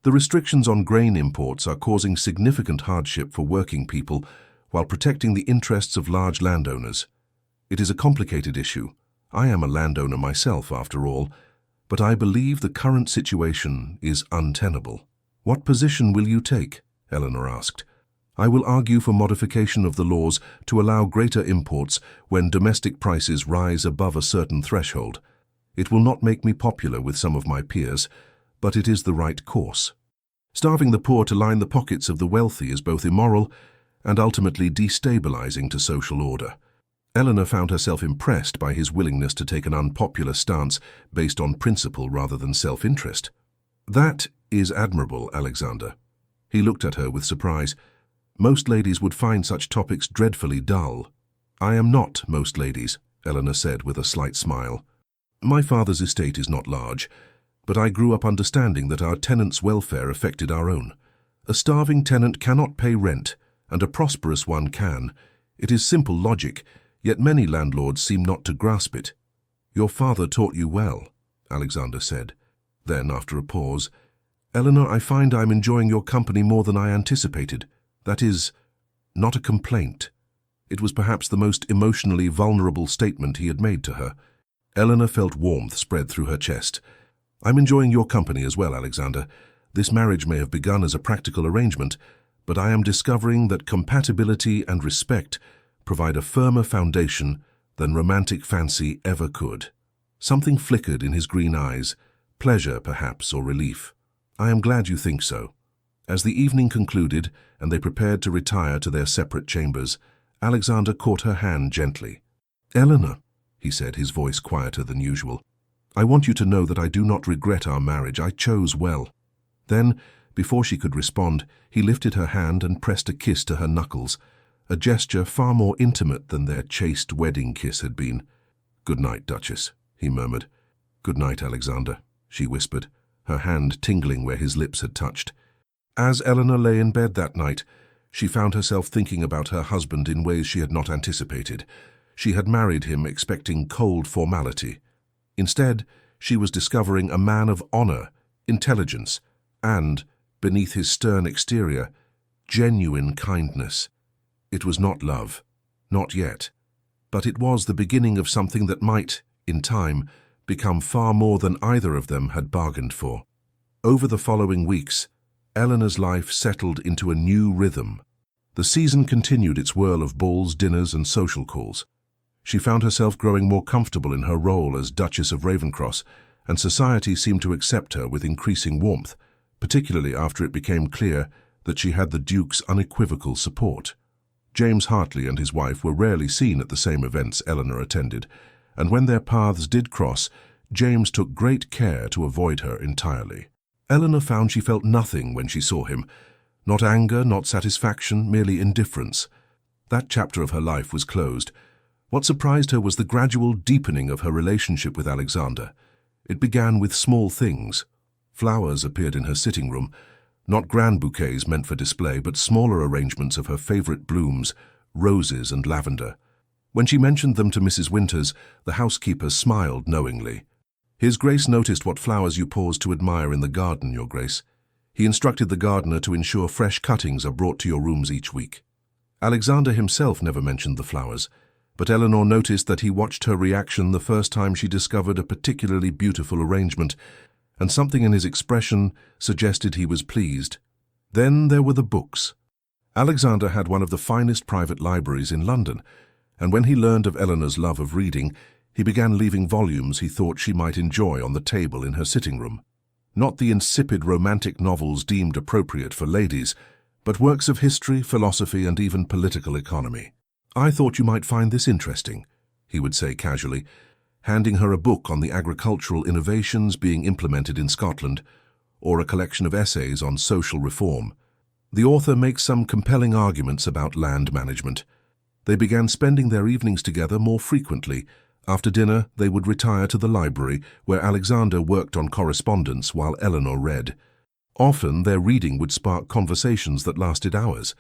"The restrictions on grain imports are causing significant hardship for working people while protecting the interests of large landowners. It is a complicated issue. I am a landowner myself, after all, but I believe the current situation is untenable." "What position will you take?" Eleanor asked. "I will argue for modification of the laws to allow greater imports when domestic prices rise above a certain threshold. It will not make me popular with some of my peers, but it is the right course. Starving the poor to line the pockets of the wealthy is both immoral and ultimately destabilizing to social order. Eleanor found herself impressed by his willingness to take an unpopular stance based on principle rather than self-interest. "That is admirable, Alexander." He looked at her with surprise. "Most ladies would find such topics dreadfully dull." "I am not most ladies," Eleanor said with a slight smile. "My father's estate is not large, but I grew up understanding that our tenants' welfare affected our own. A starving tenant cannot pay rent, and a prosperous one can. It is simple logic, yet many landlords seem not to grasp it." "Your father taught you well," Alexander said. Then, after a pause, "Eleanor, I find I'm enjoying your company more than I anticipated. That is, not a complaint." It was perhaps the most emotionally vulnerable statement he had made to her. Eleanor felt warmth spread through her chest. "I'm enjoying your company as well, Alexander. This marriage may have begun as a practical arrangement, but I am discovering that compatibility and respect provide a firmer foundation than romantic fancy ever could." Something flickered in his green eyes, pleasure perhaps or relief. "I am glad you think so." As the evening concluded and they prepared to retire to their separate chambers, Alexander caught her hand gently. "Eleanor," he said, his voice quieter than usual, "I want you to know that I do not regret our marriage. I chose well." Then, before she could respond, he lifted her hand and pressed a kiss to her knuckles, a gesture far more intimate than their chaste wedding kiss had been. "Good night, Duchess," he murmured. "Good night, Alexander," she whispered, her hand tingling where his lips had touched. As Eleanor lay in bed that night, she found herself thinking about her husband in ways she had not anticipated. She had married him expecting cold formality. Instead, she was discovering a man of honor, intelligence, and, beneath his stern exterior, genuine kindness. It was not love, not yet, but it was the beginning of something that might, in time, become far more than either of them had bargained for. Over the following weeks, Eleanor's life settled into a new rhythm. The season continued its whirl of balls, dinners, and social calls. She found herself growing more comfortable in her role as Duchess of Ravencross, and society seemed to accept her with increasing warmth, particularly after it became clear that she had the Duke's unequivocal support. James Hartley and his wife were rarely seen at the same events Eleanor attended, and when their paths did cross, James took great care to avoid her entirely. Eleanor found she felt nothing when she saw him. Not anger, not satisfaction, merely indifference. That chapter of her life was closed. What surprised her was the gradual deepening of her relationship with Alexander. It began with small things. Flowers appeared in her sitting room, not grand bouquets meant for display, but smaller arrangements of her favorite blooms, roses and lavender. When she mentioned them to Mrs. Winters, the housekeeper smiled knowingly. "His Grace noticed what flowers you paused to admire in the garden, Your Grace. He instructed the gardener to ensure fresh cuttings are brought to your rooms each week." Alexander himself never mentioned the flowers, but Eleanor noticed that he watched her reaction the first time she discovered a particularly beautiful arrangement, and something in his expression suggested he was pleased. Then there were the books. Alexander had one of the finest private libraries in London, and when he learned of Eleanor's love of reading, he began leaving volumes he thought she might enjoy on the table in her sitting room. Not the insipid romantic novels deemed appropriate for ladies, but works of history, philosophy, and even political economy. "I thought you might find this interesting," he would say casually, handing her a book on the agricultural innovations being implemented in Scotland, or a collection of essays on social reform. The author makes some compelling arguments about land management. They began spending their evenings together more frequently. After dinner, they would retire to the library, where Alexander worked on correspondence while Eleanor read. Often, their reading would spark conversations that lasted hours,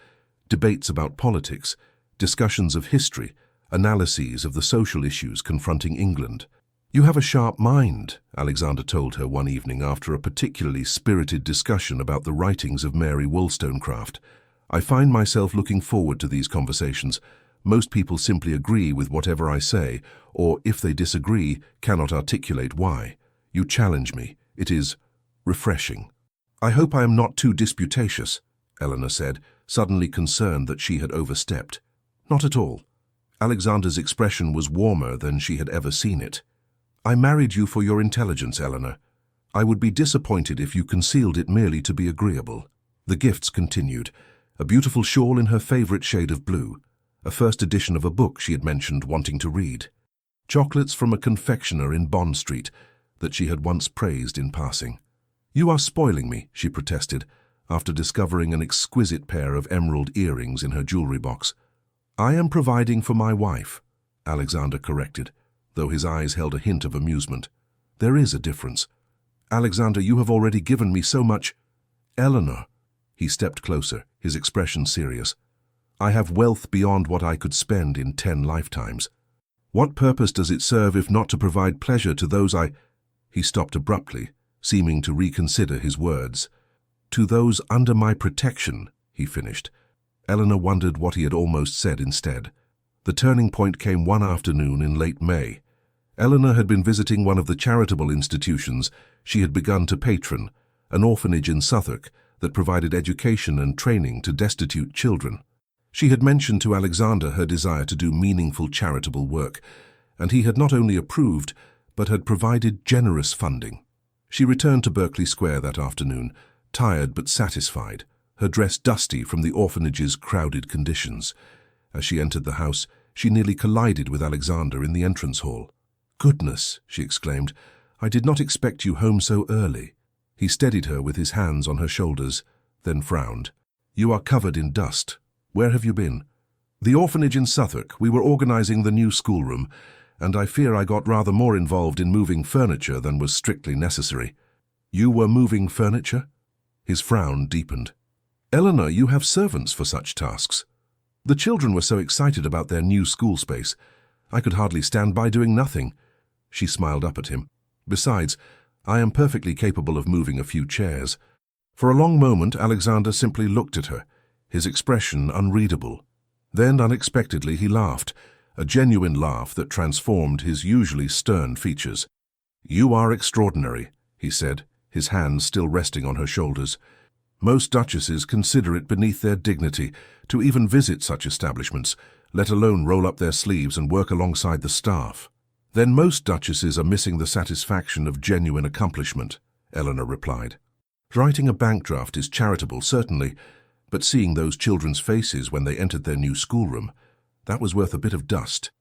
debates about politics, discussions of history, analyses of the social issues confronting England. "You have a sharp mind," Alexander told her one evening after a particularly spirited discussion about the writings of Mary Wollstonecraft. "I find myself looking forward to these conversations. Most people simply agree with whatever I say, or if they disagree, cannot articulate why. You challenge me. It is refreshing." "I hope I am not too disputatious," Eleanor said, suddenly concerned that she had overstepped. "Not at all." Alexander's expression was warmer than she had ever seen it. "I married you for your intelligence, Eleanor. I would be disappointed if you concealed it merely to be agreeable." The gifts continued. a beautiful shawl in her favorite shade of blue, a first edition of a book she had mentioned wanting to read, chocolates from a confectioner in Bond Street that she had once praised in passing. "You are spoiling me," she protested, after discovering an exquisite pair of emerald earrings in her jewelry box. "I am providing for my wife," Alexander corrected, though his eyes held a hint of amusement. "There is a difference. Alexander, you have already given me so much—" "Eleanor," he stepped closer, his expression serious. "I have wealth beyond what I could spend in 10 lifetimes. What purpose does it serve if not to provide pleasure to those I—" He stopped abruptly, seeming to reconsider his words. "To those under my protection," he finished. Eleanor wondered what he had almost said instead. The turning point came one afternoon in late May. Eleanor had been visiting one of the charitable institutions she had begun to patron, an orphanage in Suffolk that provided education and training to destitute children. She had mentioned to Alexander her desire to do meaningful charitable work, and he had not only approved, but had provided generous funding. She returned to Berkeley Square that afternoon, tired but satisfied, her dress dusty from the orphanage's crowded conditions. As she entered the house, she nearly collided with Alexander in the entrance hall. "Goodness," she exclaimed, "I did not expect you home so early." He steadied her with his hands on her shoulders, then frowned. "You are covered in dust. Where have you been?" "The orphanage in Suffolk. We were organizing the new schoolroom, and I fear I got rather more involved in moving furniture than was strictly necessary." "You were moving furniture?" His frown deepened. "Eleanor, you have servants for such tasks." "The children were so excited about their new school space. I could hardly stand by doing nothing." She smiled up at him. "Besides, I am perfectly capable of moving a few chairs." For a long moment, Alexander simply looked at her, his expression unreadable. Then, unexpectedly, he laughed, a genuine laugh that transformed his usually stern features. "You are extraordinary," he said, his hands still resting on her shoulders. "Most duchesses consider it beneath their dignity to even visit such establishments, let alone roll up their sleeves and work alongside the staff." "Then most duchesses are missing the satisfaction of genuine accomplishment," Eleanor replied. "Writing a bank draft is charitable, certainly, but seeing those children's faces when they entered their new schoolroom, that was worth a bit of dust."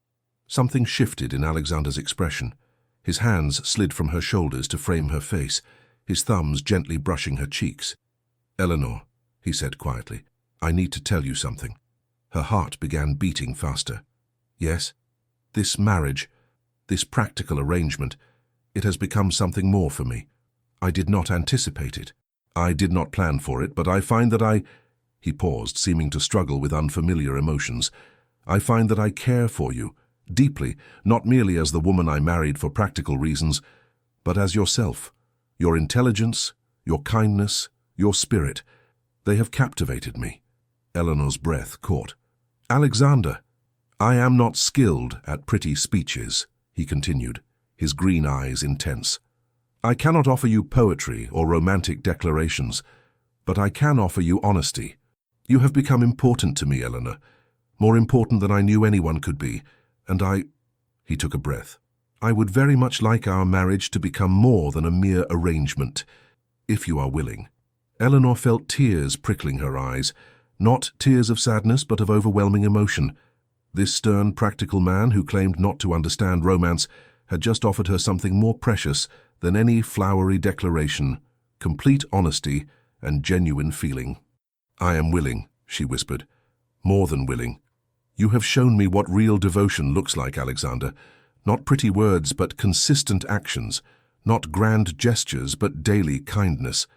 Something shifted in Alexander's expression. His hands slid from her shoulders to frame her face, his thumbs gently brushing her cheeks. "Eleanor," he said quietly, "I need to tell you something." Her heart began beating faster. "Yes? This marriage, this practical arrangement, it has become something more for me. I did not anticipate it. I did not plan for it, but I find that He paused, seeming to struggle with unfamiliar emotions. "I find that I care for you, deeply, not merely as the woman I married for practical reasons, but as yourself. Your intelligence, your kindness, your spirit, they have captivated me." Eleanor's breath caught. "Alexander, I am not skilled at pretty speeches," he continued, his green eyes intense. "I cannot offer you poetry or romantic declarations, but I can offer you honesty. You have become important to me, Eleanor, more important than I knew anyone could be, and He took a breath. "I would very much like our marriage to become more than a mere arrangement, if you are willing." Eleanor felt tears prickling her eyes, not tears of sadness but of overwhelming emotion. This stern, practical man who claimed not to understand romance had just offered her something more precious than any flowery declaration, complete honesty and genuine feeling. "I am willing," she whispered. "More than willing. You have shown me what real devotion looks like, Alexander. Not pretty words, but consistent actions. Not grand gestures, but daily kindness.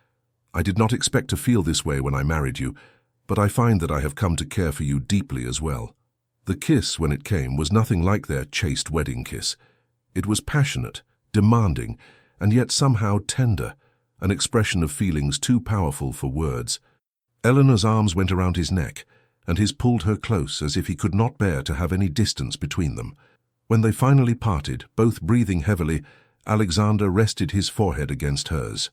I did not expect to feel this way when I married you, but I find that I have come to care for you deeply as well." The kiss, when it came, was nothing like their chaste wedding kiss. It was passionate, demanding, and yet somehow tender, an expression of feelings too powerful for words. Eleanor's arms went around his neck, and his pulled her close as if he could not bear to have any distance between them. When they finally parted, both breathing heavily, Alexander rested his forehead against hers.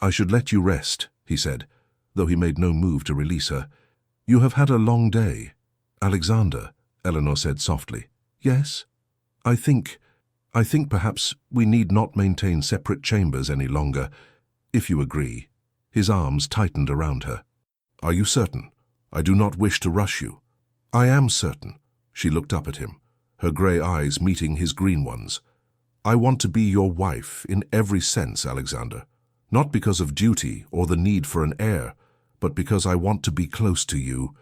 "I should let you rest," he said, though he made no move to release her. "You have had a long day." "Alexander," Eleanor said softly. "Yes? I think perhaps we need not maintain separate chambers any longer, if you agree." His arms tightened around her. "Are you certain? I do not wish to rush you. I am certain. She looked up at him, her grey eyes meeting his green ones. I want to be your wife in every sense, Alexander. Not because of duty or the need for an heir, but because I want to be close to you.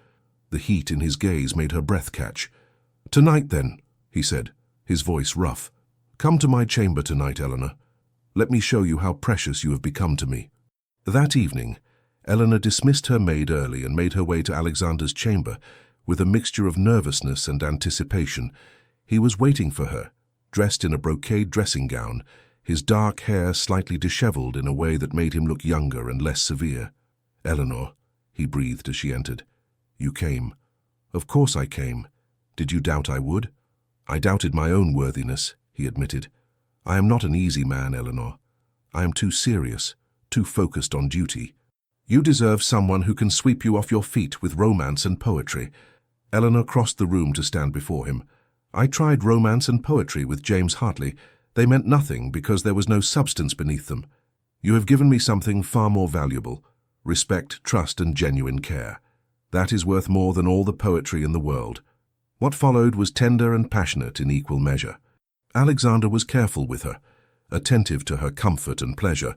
The heat in his gaze made her breath catch. Tonight, then, he said, his voice rough. Come to my chamber tonight, Eleanor. Let me show you how precious you have become to me. That evening, Eleanor dismissed her maid early and made her way to Alexander's chamber with a mixture of nervousness and anticipation. He was waiting for her, dressed in a brocade dressing gown, his dark hair slightly dishevelled in a way that made him look younger and less severe. Eleanor, he breathed as she entered. You came. Of course I came. Did you doubt I would? I doubted my own worthiness, he admitted. I am not an easy man, Eleanor. I am too serious, too focused on duty. You deserve someone who can sweep you off your feet with romance and poetry. Eleanor crossed the room to stand before him. I tried romance and poetry with James Hartley. They meant nothing because there was no substance beneath them. You have given me something far more valuable: respect, trust, and genuine care. That is worth more than all the poetry in the world. What followed was tender and passionate in equal measure. Alexander was careful with her, attentive to her comfort and pleasure,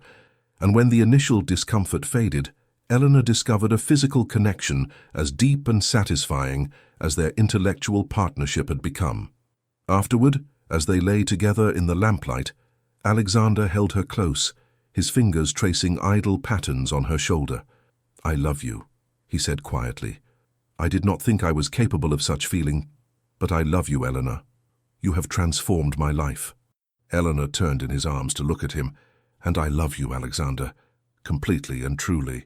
and when the initial discomfort faded, Eleanor discovered a physical connection as deep and satisfying as their intellectual partnership had become. Afterward, as they lay together in the lamplight, Alexander held her close, his fingers tracing idle patterns on her shoulder. I love you, he said quietly. I did not think I was capable of such feeling, but I love you, Eleanor. You have transformed my life. Eleanor turned in his arms to look at him. And I love you, Alexander, completely and truly.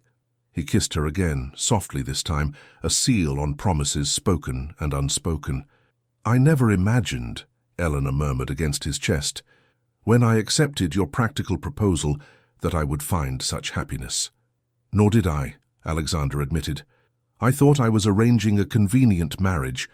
He kissed her again, softly this time, a seal on promises spoken and unspoken. I never imagined, Eleanor murmured against his chest, when I accepted your practical proposal that I would find such happiness. Nor did I, Alexander admitted. I thought I was arranging a convenient marriage.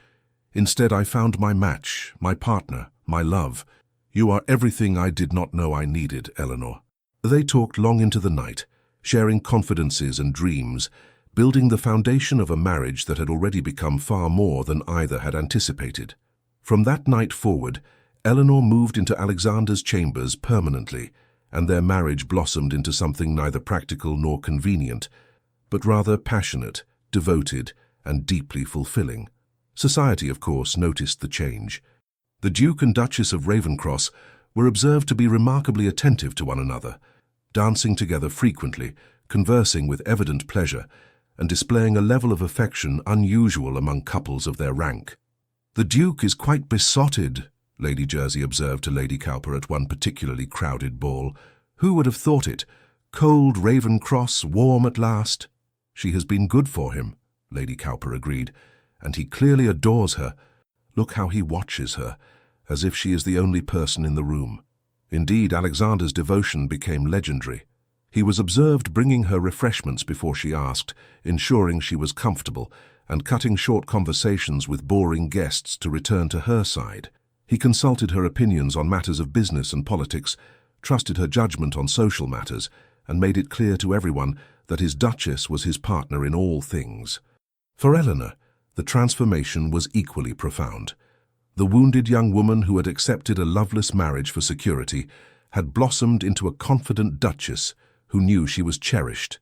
Instead, I found my match, my partner, my love. You are everything I did not know I needed, Eleanor. They talked long into the night, sharing confidences and dreams, building the foundation of a marriage that had already become far more than either had anticipated. From that night forward, Eleanor moved into Alexander's chambers permanently, and their marriage blossomed into something neither practical nor convenient, but rather passionate, devoted, and deeply fulfilling. Society, of course, noticed the change. The Duke and Duchess of Ravenscross were observed to be remarkably attentive to one another, dancing together frequently, conversing with evident pleasure, and displaying a level of affection unusual among couples of their rank. The Duke is quite besotted, Lady Jersey observed to Lady Cowper at one particularly crowded ball. Who would have thought it? Cold Ravenscross, warm at last. She has been good for him, Lady Cowper agreed, and he clearly adores her. Look how he watches her, as if she is the only person in the room. Indeed, Alexander's devotion became legendary. He was observed bringing her refreshments before she asked, ensuring she was comfortable, and cutting short conversations with boring guests to return to her side. He consulted her opinions on matters of business and politics, trusted her judgment on social matters, and made it clear to everyone that his Duchess was his partner in all things. For Eleanor, the transformation was equally profound. The wounded young woman who had accepted a loveless marriage for security had blossomed into a confident duchess who knew she was cherished.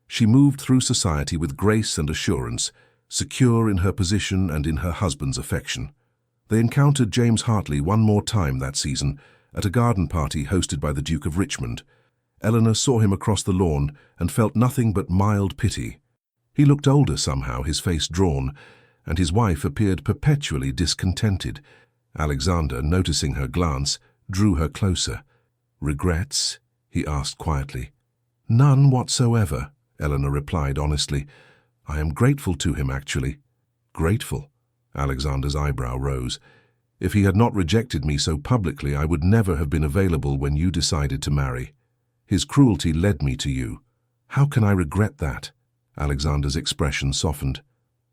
She moved through society with grace and assurance, secure in her position and in her husband's affection. They encountered James Hartley one more time that season at a garden party hosted by the Duke of Richmond. Eleanor saw him across the lawn and felt nothing but mild pity. He looked older somehow, his face drawn, and his wife appeared perpetually discontented. Alexander, noticing her glance, drew her closer. "Regrets?" he asked quietly. "None whatsoever," Eleanor replied honestly. "I am grateful to him, actually." "Grateful?" Alexander's eyebrow rose. "If he had not rejected me so publicly, I would never have been available when you decided to marry. His cruelty led me to you. How can I regret that?" Alexander's expression softened.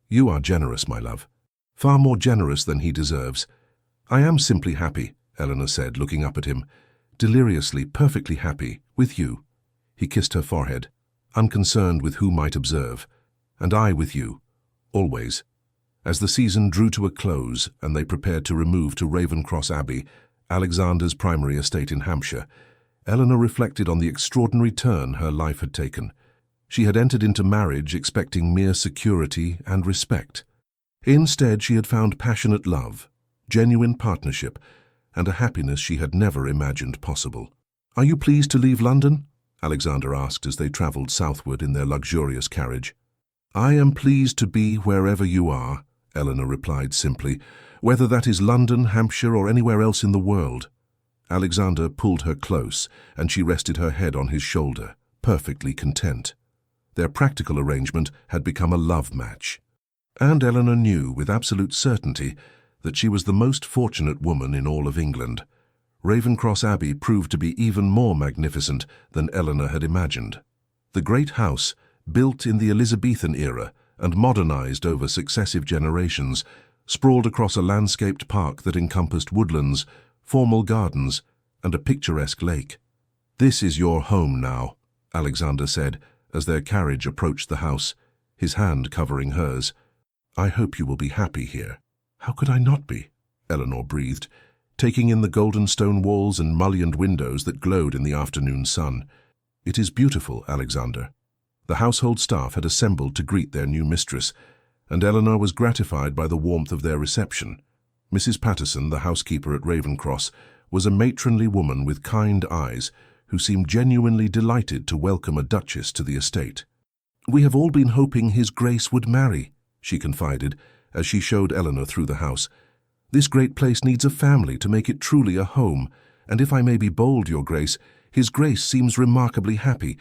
"You are generous, my love. Far more generous than he deserves." "I am simply happy," Eleanor said, looking up at him. "Deliriously, perfectly happy, with you." He kissed her forehead, unconcerned with who might observe. "And I with you. Always. As the season drew to a close and they prepared to remove to Ravenscross Abbey, Alexander's primary estate in Hampshire, Eleanor reflected on the extraordinary turn her life had taken. She had entered into marriage expecting mere security and respect. Instead, she had found passionate love, genuine partnership, and a happiness she had never imagined possible. "Are you pleased to leave London?" Alexander asked as they travelled southward in their luxurious carriage. "I am pleased to be wherever you are," Eleanor replied simply, "whether that is London, Hampshire, or anywhere else in the world." Alexander pulled her close, and she rested her head on his shoulder, perfectly content. Their practical arrangement had become a love match. And Eleanor knew with absolute certainty that she was the most fortunate woman in all of England. Ravenscross Abbey proved to be even more magnificent than Eleanor had imagined. The great house, built in the Elizabethan era and modernized over successive generations, sprawled across a landscaped park that encompassed woodlands, formal gardens, and a picturesque lake. "This is your home now," Alexander said as their carriage approached the house, his hand covering hers. "I hope you will be happy here." "How could I not be?" Eleanor breathed, taking in the golden stone walls and mullioned windows that glowed in the afternoon sun. "It is beautiful, Alexander." The household staff had assembled to greet their new mistress, and Eleanor was gratified by the warmth of their reception. Mrs. Patterson, the housekeeper at Ravenscross, was a matronly woman with kind eyes who seemed genuinely delighted to welcome a duchess to the estate. "We have all been hoping His Grace would marry," she confided as she showed Eleanor through the house. "This great place needs a family to make it truly a home, and if I may be bold, Your Grace, His Grace seems remarkably happy.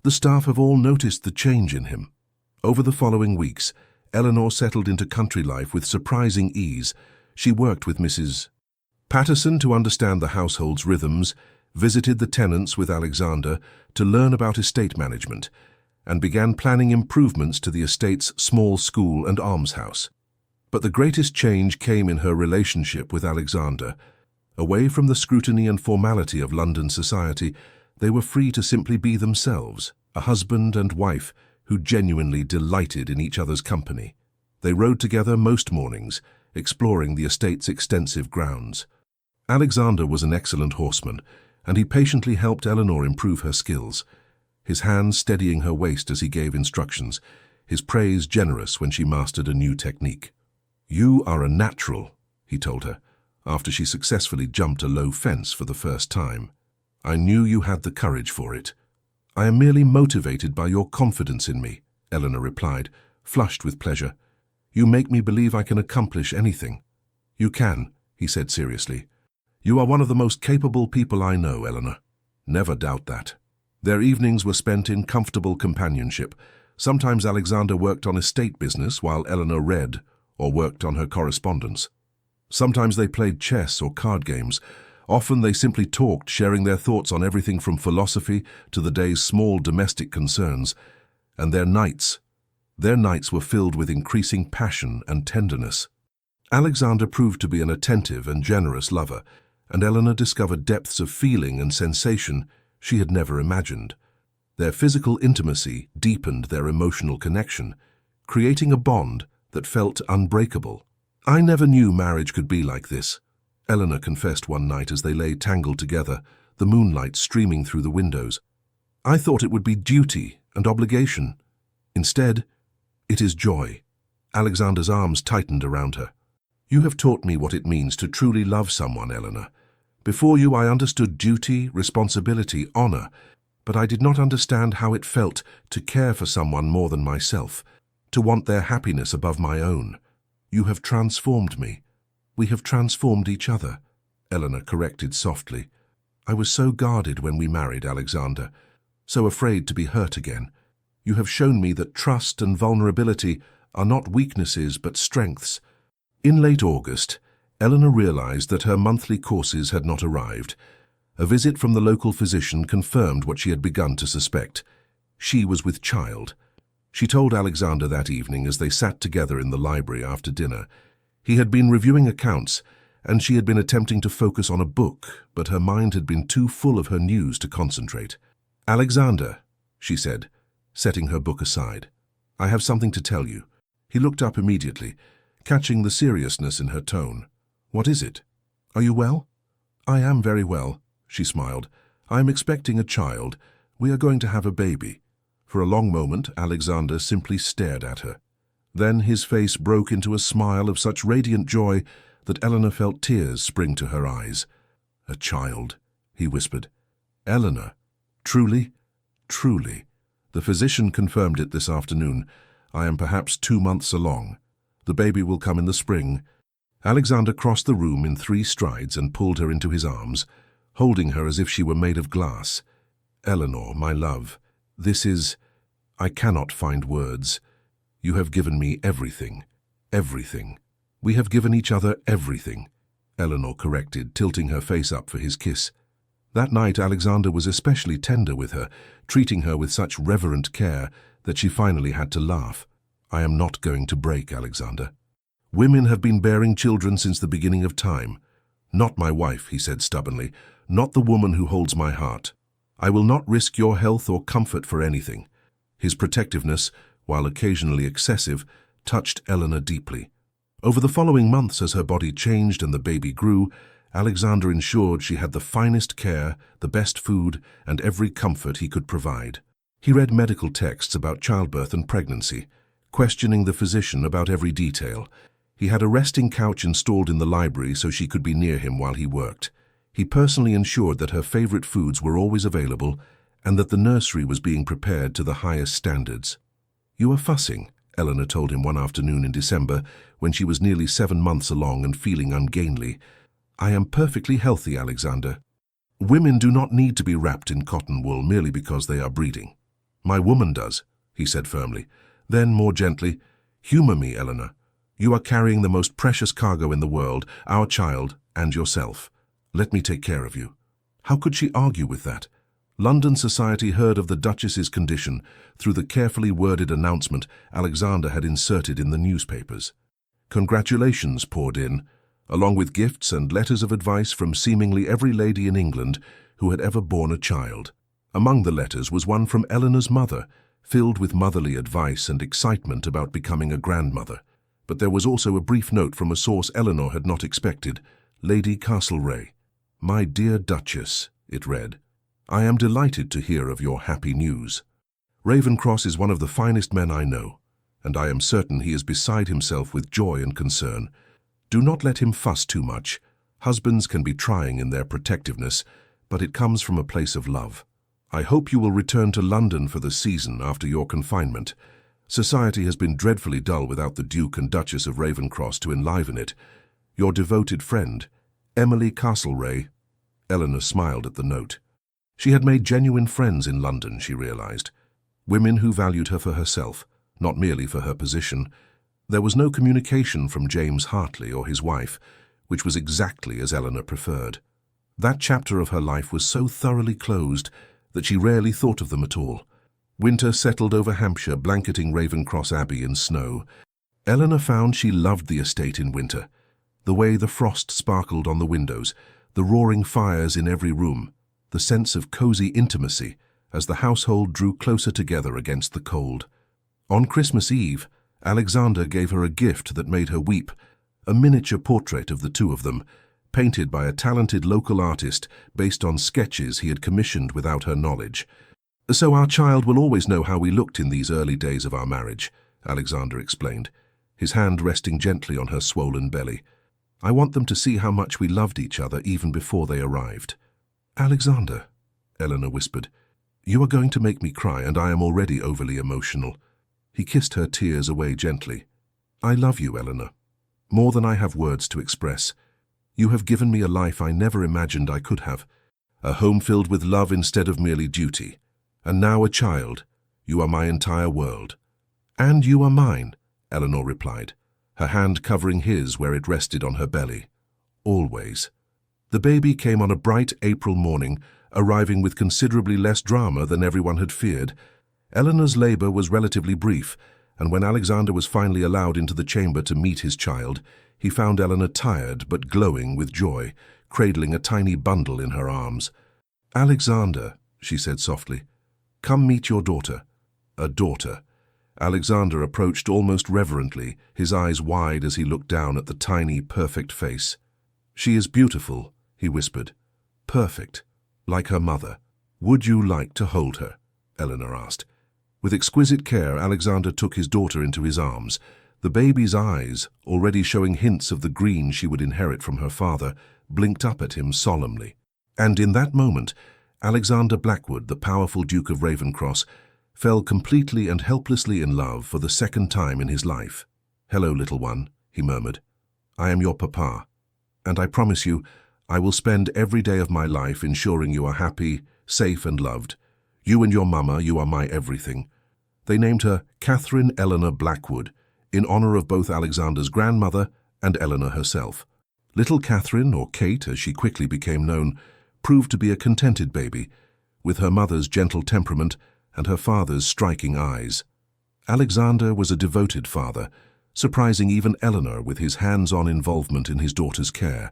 The staff have all noticed the change in him." Over the following weeks, Eleanor settled into country life with surprising ease. She worked with Mrs. Patterson to understand the household's rhythms, visited the tenants with Alexander to learn about estate management, and began planning improvements to the estate's small school and almshouse. But the greatest change came in her relationship with Alexander. Away from the scrutiny and formality of London society, they were free to simply be themselves, a husband and wife who genuinely delighted in each other's company. They rode together most mornings, exploring the estate's extensive grounds. Alexander was an excellent horseman, and he patiently helped Eleanor improve her skills, his hands steadying her waist as he gave instructions, his praise generous when she mastered a new technique. "You are a natural," he told her, after she successfully jumped a low fence for the first time. "I knew you had the courage for it." "I am merely motivated by your confidence in me," Eleanor replied, flushed with pleasure. "You make me believe I can accomplish anything." "You can," he said seriously. "You are one of the most capable people I know, Eleanor. Never doubt that." Their evenings were spent in comfortable companionship. Sometimes Alexander worked on estate business while Eleanor read or worked on her correspondence. Sometimes they played chess or card games. Often they simply talked, sharing their thoughts on everything from philosophy to the day's small domestic concerns. And their nights were filled with increasing passion and tenderness. Alexander proved to be an attentive and generous lover, and Eleanor discovered depths of feeling and sensation she had never imagined. Their physical intimacy deepened their emotional connection, creating a bond that felt unbreakable. "I never knew marriage could be like this," Eleanor confessed one night as they lay tangled together, the moonlight streaming through the windows. "I thought it would be duty and obligation. Instead, it is joy." Alexander's arms tightened around her. "You have taught me what it means to truly love someone, Eleanor. Before you, I understood duty, responsibility, honor, but I did not understand how it felt to care for someone more than myself, to want their happiness above my own. You have transformed me. We have transformed each other," Eleanor corrected softly. "I was so guarded when we married, Alexander, so afraid to be hurt again. You have shown me that trust and vulnerability are not weaknesses but strengths." In late August, Eleanor realized that her monthly courses had not arrived. A visit from the local physician confirmed what she had begun to suspect. She was with child. She told Alexander that evening as they sat together in the library after dinner. He had been reviewing accounts, and she had been attempting to focus on a book, but her mind had been too full of her news to concentrate. "Alexander," she said, setting her book aside, "I have something to tell you. He looked up immediately, catching the seriousness in her tone. "What is it? Are you well?" "I am very well," she smiled. "I am expecting a child. We are going to have a baby." For a long moment, Alexander simply stared at her. Then his face broke into a smile of such radiant joy that Eleanor felt tears spring to her eyes. "A child," he whispered. "Eleanor, truly?" "Truly. The physician confirmed it this afternoon. I am perhaps 2 months along. The baby will come in the spring." Alexander crossed the room in 3 strides and pulled her into his arms, holding her as if she were made of glass. "Eleanor, my love, I cannot find words. You have given me everything, everything. We have given each other everything," Eleanor corrected, tilting her face up for his kiss. That night Alexander was especially tender with her, treating her with such reverent care that she finally had to laugh. "I am not going to break, Alexander. Women have been bearing children since the beginning of time. Not my wife," he said stubbornly, "not the woman who holds my heart. I will not risk your health or comfort for anything." His protectiveness, while occasionally excessive, touched Eleanor deeply. Over the following months, as her body changed and the baby grew, Alexander ensured she had the finest care, the best food, and every comfort he could provide. He read medical texts about childbirth and pregnancy, questioning the physician about every detail. He had a resting couch installed in the library so she could be near him while he worked. He personally ensured that her favorite foods were always available and that the nursery was being prepared to the highest standards. "You are fussing," Eleanor told him one afternoon in December when she was nearly 7 months along and feeling ungainly. "I am perfectly healthy, Alexander. Women do not need to be wrapped in cotton wool merely because they are breeding." "My woman does," he said firmly. Then, more gently, "Humor me, Eleanor. You are carrying the most precious cargo in the world, our child and yourself. Let me take care of you." How could she argue with that? London society heard of the Duchess's condition through the carefully worded announcement Alexander had inserted in the newspapers. Congratulations poured in, along with gifts and letters of advice from seemingly every lady in England who had ever borne a child. Among the letters was one from Eleanor's mother, filled with motherly advice and excitement about becoming a grandmother. But there was also a brief note from a source Eleanor had not expected, Lady Castlereagh. "My dear Duchess," it read, "I am delighted to hear of your happy news. Ravenscroft is one of the finest men I know, and I am certain he is beside himself with joy and concern. Do not let him fuss too much. Husbands can be trying in their protectiveness, but it comes from a place of love. I hope you will return to London for the season after your confinement. Society has been dreadfully dull without the Duke and Duchess of Ravenscroft to enliven it. Your devoted friend, Emily Castlereagh." Eleanor smiled at the note. She had made genuine friends in London, she realized. Women who valued her for herself, not merely for her position. There was no communication from James Hartley or his wife, which was exactly as Eleanor preferred. That chapter of her life was so thoroughly closed that she rarely thought of them at all. Winter settled over Hampshire, blanketing Ravenscroft Abbey in snow. Eleanor found she loved the estate in winter. The way the frost sparkled on the windows, the roaring fires in every room, the sense of cozy intimacy as the household drew closer together against the cold. On Christmas Eve, Alexander gave her a gift that made her weep, a miniature portrait of the two of them, painted by a talented local artist based on sketches he had commissioned without her knowledge. "So our child will always know how we looked in these early days of our marriage," Alexander explained, his hand resting gently on her swollen belly. "I want them to see how much we loved each other even before they arrived." "Alexander," Eleanor whispered, "you are going to make me cry, and I am already overly emotional." He kissed her tears away gently. "I love you, Eleanor, more than I have words to express. You have given me a life I never imagined I could have, a home filled with love instead of merely duty. And now a child. You are my entire world." "And you are mine," Eleanor replied, her hand covering his where it rested on her belly. "Always." The baby came on a bright April morning, arriving with considerably less drama than everyone had feared. Eleanor's labor was relatively brief, and when Alexander was finally allowed into the chamber to meet his child, he found Eleanor tired but glowing with joy, cradling a tiny bundle in her arms. "Alexander," she said softly, "come meet your daughter." A daughter. Alexander approached almost reverently, his eyes wide as he looked down at the tiny, perfect face. "She is beautiful," he whispered. "Perfect, like her mother. Would you like to hold her?" Eleanor asked. With exquisite care, Alexander took his daughter into his arms. The baby's eyes, already showing hints of the green she would inherit from her father, blinked up at him solemnly. And in that moment, Alexander Blackwood, the powerful Duke of Ravenscross, fell completely and helplessly in love for the second time in his life. "Hello, little one," he murmured. "I am your papa, and I promise you, I will spend every day of my life ensuring you are happy, safe and loved. You and your mama, you are my everything." They named her Catherine Eleanor Blackwood, in honor of both Alexander's grandmother and Eleanor herself. Little Catherine, or Kate as she quickly became known, proved to be a contented baby, with her mother's gentle temperament and her father's striking eyes. Alexander was a devoted father, surprising even Eleanor with his hands-on involvement in his daughter's care.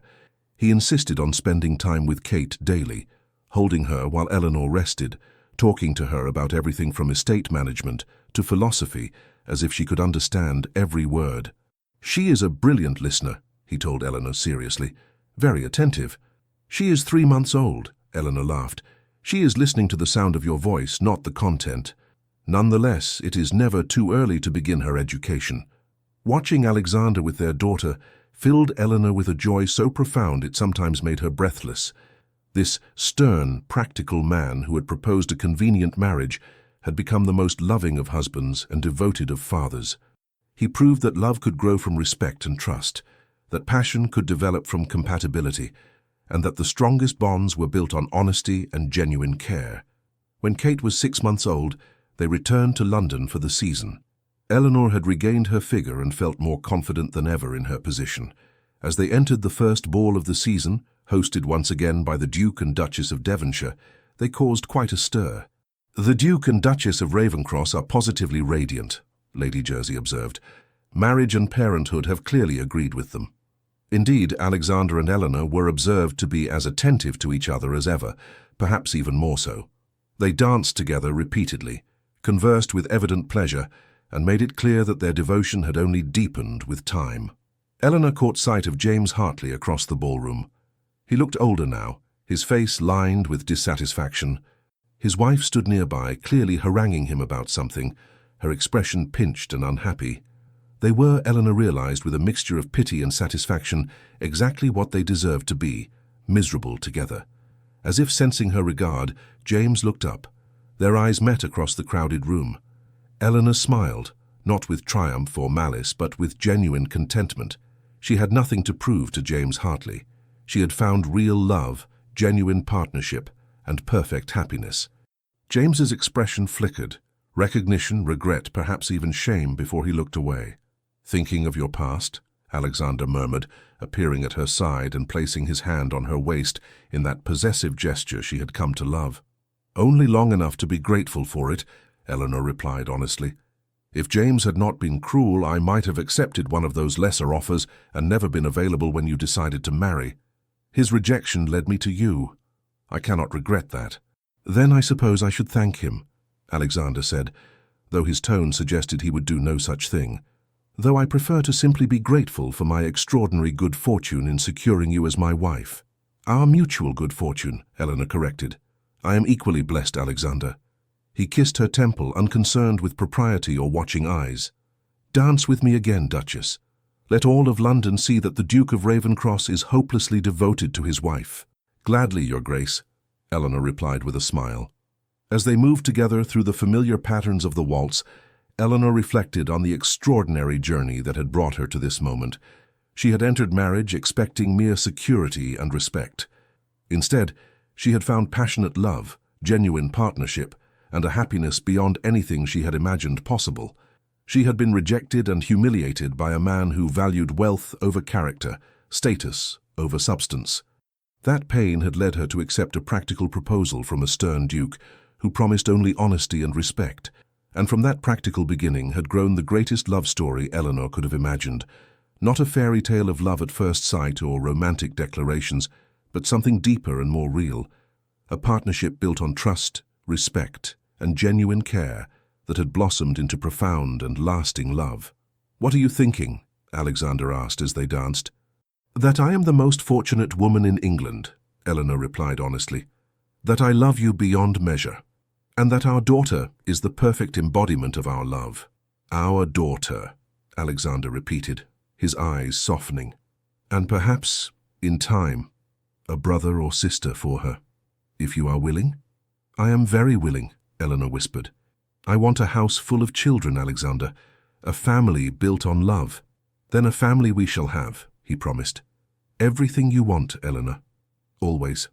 He insisted on spending time with Kate daily, holding her while Eleanor rested, talking to her about everything from estate management to philosophy, as if she could understand every word. "She is a brilliant listener," he told Eleanor seriously. "Very attentive." "She is 3 months old," Eleanor laughed. "She is listening to the sound of your voice, not the content. Nonetheless, it is never too early to begin her education." Watching Alexander with their daughter filled Eleanor with a joy so profound it sometimes made her breathless. This stern, practical man who had proposed a convenient marriage had become the most loving of husbands and devoted of fathers. He proved that love could grow from respect and trust, that passion could develop from compatibility, and that the strongest bonds were built on honesty and genuine care. When Kate was 6 months old, they returned to London for the season. Eleanor had regained her figure and felt more confident than ever in her position. As they entered the first ball of the season, hosted once again by the Duke and Duchess of Devonshire, they caused quite a stir. "The Duke and Duchess of Ravenscross are positively radiant," Lady Jersey observed. "Marriage and parenthood have clearly agreed with them." Indeed, Alexander and Eleanor were observed to be as attentive to each other as ever, perhaps even more so. They danced together repeatedly, conversed with evident pleasure, and made it clear that their devotion had only deepened with time. Eleanor caught sight of James Hartley across the ballroom. He looked older now, his face lined with dissatisfaction. His wife stood nearby, clearly haranguing him about something, her expression pinched and unhappy. They were, Eleanor realized with a mixture of pity and satisfaction, exactly what they deserved to be, miserable together. As if sensing her regard, James looked up. Their eyes met across the crowded room. Eleanor smiled, not with triumph or malice, but with genuine contentment. She had nothing to prove to James Hartley. She had found real love, genuine partnership, and perfect happiness. James's expression flickered, recognition, regret, perhaps even shame before he looked away. "Thinking of your past?" Alexander murmured, appearing at her side and placing his hand on her waist in that possessive gesture she had come to love. "Only long enough to be grateful for it," Eleanor replied honestly. "If James had not been cruel, I might have accepted one of those lesser offers and never been available when you decided to marry. His rejection led me to you. I cannot regret that." "Then I suppose I should thank him," Alexander said, though his tone suggested he would do no such thing. "Though I prefer to simply be grateful for my extraordinary good fortune in securing you as my wife." "Our mutual good fortune," Eleanor corrected. "I am equally blessed, Alexander." He kissed her temple, unconcerned with propriety or watching eyes. "Dance with me again, Duchess. Let all of London see that the Duke of Ravenscross is hopelessly devoted to his wife." "Gladly, Your Grace," Eleanor replied with a smile. As they moved together through the familiar patterns of the waltz, Eleanor reflected on the extraordinary journey that had brought her to this moment. She had entered marriage expecting mere security and respect. Instead, she had found passionate love, genuine partnership, and a happiness beyond anything she had imagined possible. She had been rejected and humiliated by a man who valued wealth over character, status over substance. That pain had led her to accept a practical proposal from a stern duke who promised only honesty and respect, and from that practical beginning had grown the greatest love story Eleanor could have imagined. Not a fairy tale of love at first sight or romantic declarations, but something deeper and more real. A partnership built on trust, respect, and genuine care, that had blossomed into profound and lasting love. "What are you thinking?" Alexander asked as they danced. "That I am the most fortunate woman in England," Eleanor replied honestly. "That I love you beyond measure. And that our daughter is the perfect embodiment of our love." "Our daughter," Alexander repeated, his eyes softening. "And perhaps, in time, a brother or sister for her, if you are willing?" "I am very willing," Eleanor whispered. "I want a house full of children, Alexander, a family built on love." "Then a family we shall have," he promised. "Everything you want, Eleanor. Always."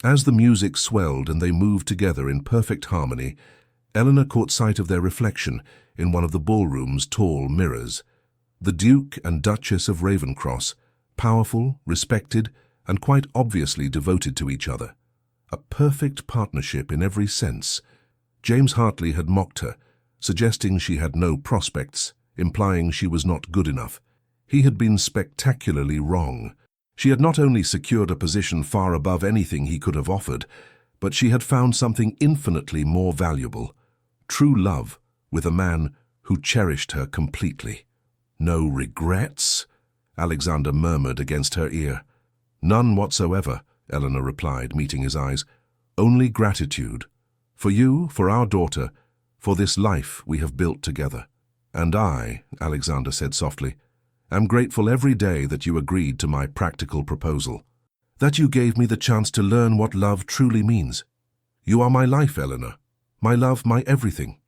As the music swelled and they moved together in perfect harmony, Eleanor caught sight of their reflection in one of the ballroom's tall mirrors. The Duke and Duchess of Ravenscross, powerful, respected, and quite obviously devoted to each other. A perfect partnership in every sense. James Hartley had mocked her, suggesting she had no prospects, implying she was not good enough. He had been spectacularly wrong. She had not only secured a position far above anything he could have offered, but she had found something infinitely more valuable: true love with a man who cherished her completely. "No regrets?" Alexander murmured against her ear. "None whatsoever," Eleanor replied, meeting his eyes. "Only gratitude. For you, for our daughter, for this life we have built together." "And I," Alexander said softly, "am grateful every day that you agreed to my practical proposal, that you gave me the chance to learn what love truly means. You are my life, Eleanor, my love, my everything."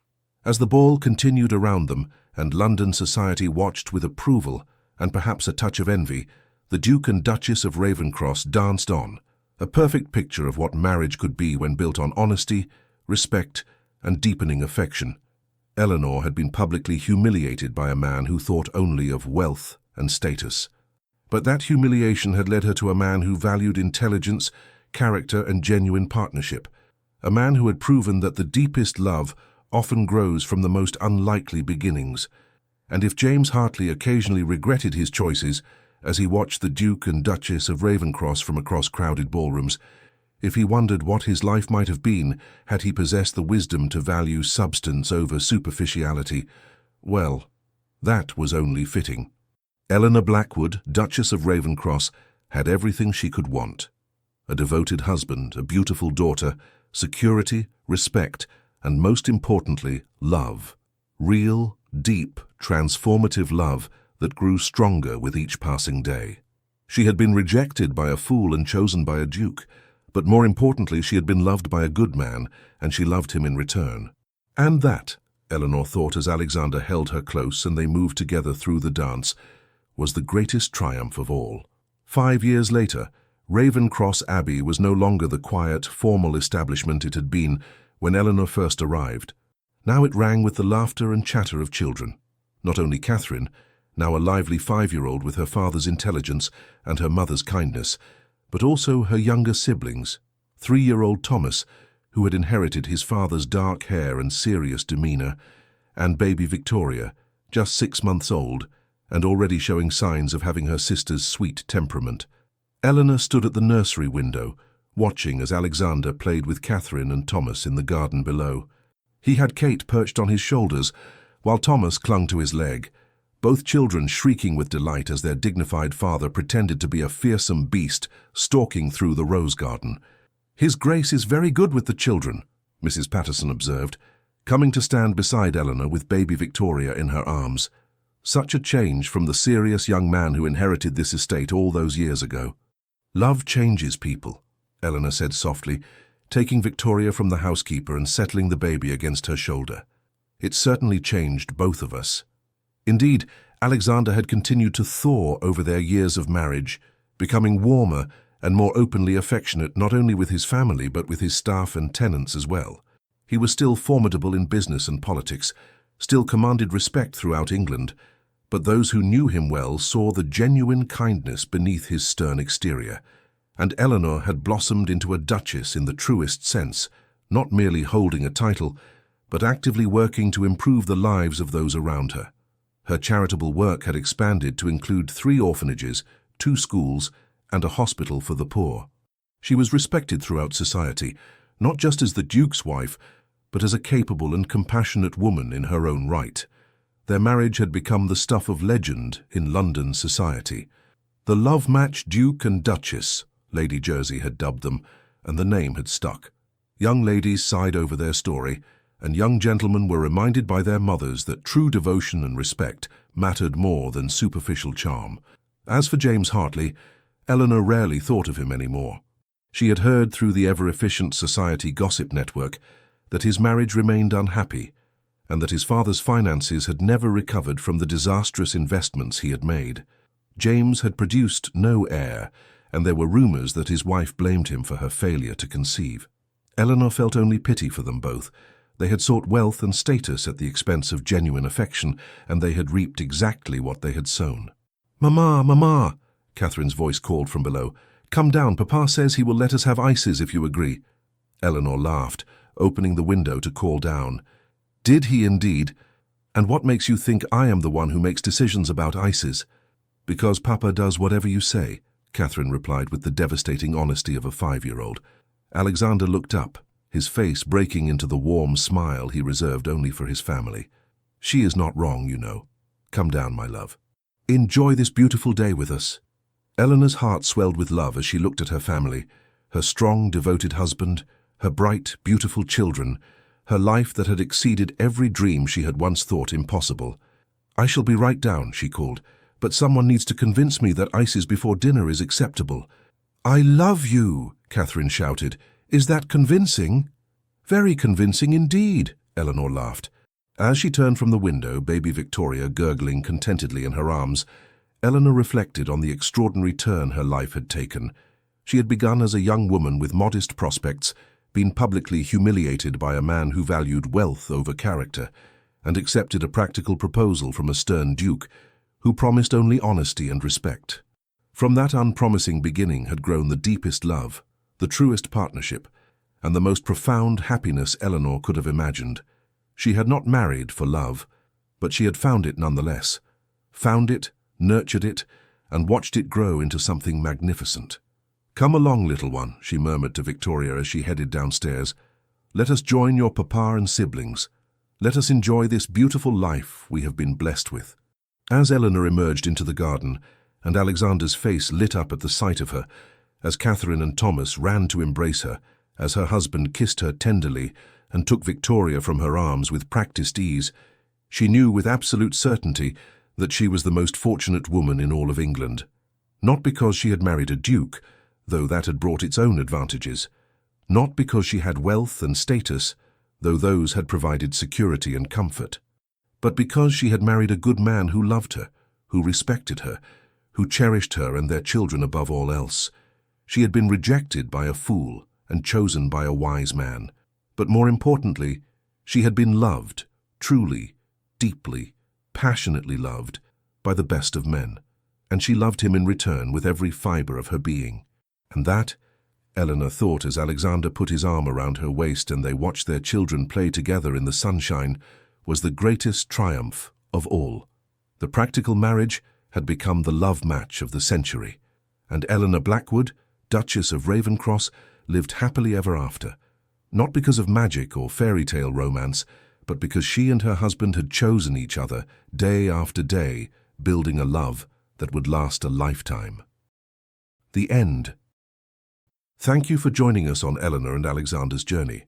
As the ball continued around them and London society watched with approval and perhaps a touch of envy, the Duke and Duchess of Ravenscross danced on, a perfect picture of what marriage could be when built on honesty, respect, and deepening affection. Eleanor had been publicly humiliated by a man who thought only of wealth and status. But that humiliation had led her to a man who valued intelligence, character, and genuine partnership. A man who had proven that the deepest love often grows from the most unlikely beginnings. And if James Hartley occasionally regretted his choices as he watched the Duke and Duchess of Ravenscross from across crowded ballrooms, if he wondered what his life might have been had he possessed the wisdom to value substance over superficiality, well, that was only fitting. Eleanor Blackwood, Duchess of Ravenscross, had everything she could want. A devoted husband, a beautiful daughter, security, respect, and most importantly, love. Real, deep, transformative love that grew stronger with each passing day. She had been rejected by a fool and chosen by a duke, but more importantly, she had been loved by a good man, and she loved him in return. And that, Eleanor thought as Alexander held her close and they moved together through the dance, was the greatest triumph of all. 5 years later, Ravenscross Abbey was no longer the quiet, formal establishment it had been when Eleanor first arrived. Now it rang with the laughter and chatter of children. Not only Catherine, now a lively 5-year-old with her father's intelligence and her mother's kindness, but also her younger siblings, 3-year-old Thomas, who had inherited his father's dark hair and serious demeanor, and baby Victoria, just 6 months old, and already showing signs of having her sister's sweet temperament. Eleanor stood at the nursery window, watching as Alexander played with Catherine and Thomas in the garden below. He had Kate perched on his shoulders, while Thomas clung to his leg, both children shrieking with delight as their dignified father pretended to be a fearsome beast stalking through the rose garden. "His Grace is very good with the children," Mrs. Patterson observed, coming to stand beside Eleanor with baby Victoria in her arms. Such a change from the serious young man who inherited this estate all those years ago. "Love changes people," Eleanor said softly, taking Victoria from the housekeeper and settling the baby against her shoulder. "It certainly changed both of us." Indeed, Alexander had continued to thaw over their years of marriage, becoming warmer and more openly affectionate not only with his family but with his staff and tenants as well. He was still formidable in business and politics, still commanded respect throughout England, but those who knew him well saw the genuine kindness beneath his stern exterior. And Eleanor had blossomed into a duchess in the truest sense, not merely holding a title, but actively working to improve the lives of those around her. Her charitable work had expanded to include 3 orphanages, 2 schools, and a hospital for the poor. She was respected throughout society, not just as the Duke's wife, but as a capable and compassionate woman in her own right. Their marriage had become the stuff of legend in London society. The love match Duke and Duchess, Lady Jersey had dubbed them, and the name had stuck. Young ladies sighed over their story, and young gentlemen were reminded by their mothers that true devotion and respect mattered more than superficial charm. As for James Hartley, Eleanor rarely thought of him anymore. She had heard through the ever-efficient society gossip network that his marriage remained unhappy, and that his father's finances had never recovered from the disastrous investments he had made. James had produced no heir, and there were rumours that his wife blamed him for her failure to conceive. Eleanor felt only pity for them both. They had sought wealth and status at the expense of genuine affection, and they had reaped exactly what they had sown. "Mamma, Mamma," Catherine's voice called from below. "Come down, Papa says he will let us have ices if you agree." Eleanor laughed, opening the window to call down. "Did he indeed? And what makes you think I am the one who makes decisions about ices?" "Because Papa does whatever you say," Catherine replied with the devastating honesty of a 5-year-old. Alexander looked up, his face breaking into the warm smile he reserved only for his family. "She is not wrong, you know. Come down, my love. Enjoy this beautiful day with us." Eleanor's heart swelled with love as she looked at her family, her strong, devoted husband, her bright, beautiful children, her life that had exceeded every dream she had once thought impossible. "I shall be right down," she called, "but someone needs to convince me that ices before dinner is acceptable." "I love you," Catherine shouted. "Is that convincing?" "Very convincing indeed," Eleanor laughed. As she turned from the window, baby Victoria gurgling contentedly in her arms, Eleanor reflected on the extraordinary turn her life had taken. She had begun as a young woman with modest prospects, been publicly humiliated by a man who valued wealth over character, and accepted a practical proposal from a stern duke who promised only honesty and respect. From that unpromising beginning had grown the deepest love, the truest partnership, and the most profound happiness Eleanor could have imagined. She had not married for love, but she had found it nonetheless. Found it, nurtured it, and watched it grow into something magnificent. "Come along, little one," she murmured to Victoria as she headed downstairs. "Let us join your papa and siblings. Let us enjoy this beautiful life we have been blessed with." As Eleanor emerged into the garden, and Alexander's face lit up at the sight of her, as Catherine and Thomas ran to embrace her, as her husband kissed her tenderly and took Victoria from her arms with practiced ease, she knew with absolute certainty that she was the most fortunate woman in all of England. Not because she had married a duke, though that had brought its own advantages. Not because she had wealth and status, though those had provided security and comfort. But because she had married a good man who loved her, who respected her, who cherished her and their children above all else. She had been rejected by a fool and chosen by a wise man. But more importantly, she had been loved, truly, deeply, passionately loved, by the best of men. And she loved him in return with every fibre of her being. And that, Eleanor thought as Alexander put his arm around her waist and they watched their children play together in the sunshine, was the greatest triumph of all. The practical marriage had become the love match of the century, and Eleanor Blackwood, Duchess of Ravenscross, lived happily ever after, not because of magic or fairy tale romance, but because she and her husband had chosen each other day after day, building a love that would last a lifetime. The end. Thank you for joining us on Eleanor and Alexander's journey.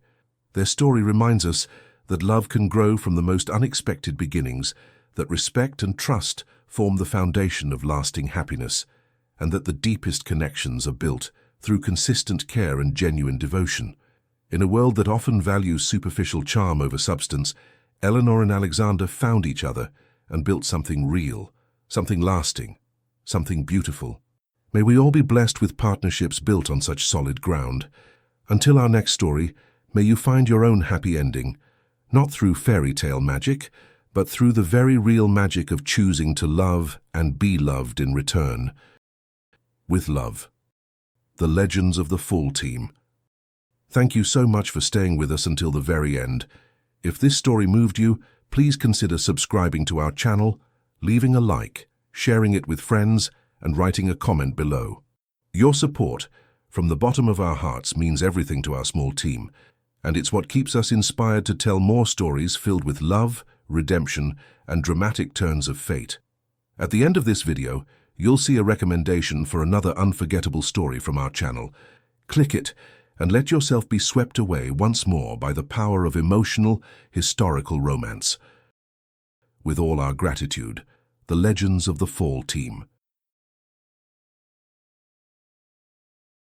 Their story reminds us that love can grow from the most unexpected beginnings, that respect and trust form the foundation of lasting happiness, and that the deepest connections are built through consistent care and genuine devotion. In a world that often values superficial charm over substance, Eleanor and Alexander found each other and built something real, something lasting, something beautiful. May we all be blessed with partnerships built on such solid ground. Until our next story, may you find your own happy ending, not through fairy tale magic, but through the very real magic of choosing to love and be loved in return. With love. The Legends of the Fall Team. Thank you so much for staying with us until the very end. If this story moved you, please consider subscribing to our channel, leaving a like, sharing it with friends, and writing a comment below. Your support, from the bottom of our hearts, means everything to our small team, And it's what keeps us inspired to tell more stories filled with love, redemption, and dramatic turns of fate. At the end of this video, you'll see a recommendation for another unforgettable story from our channel. Click it and let yourself be swept away once more by the power of emotional, historical romance. With all our gratitude, the Legends of the Fall team.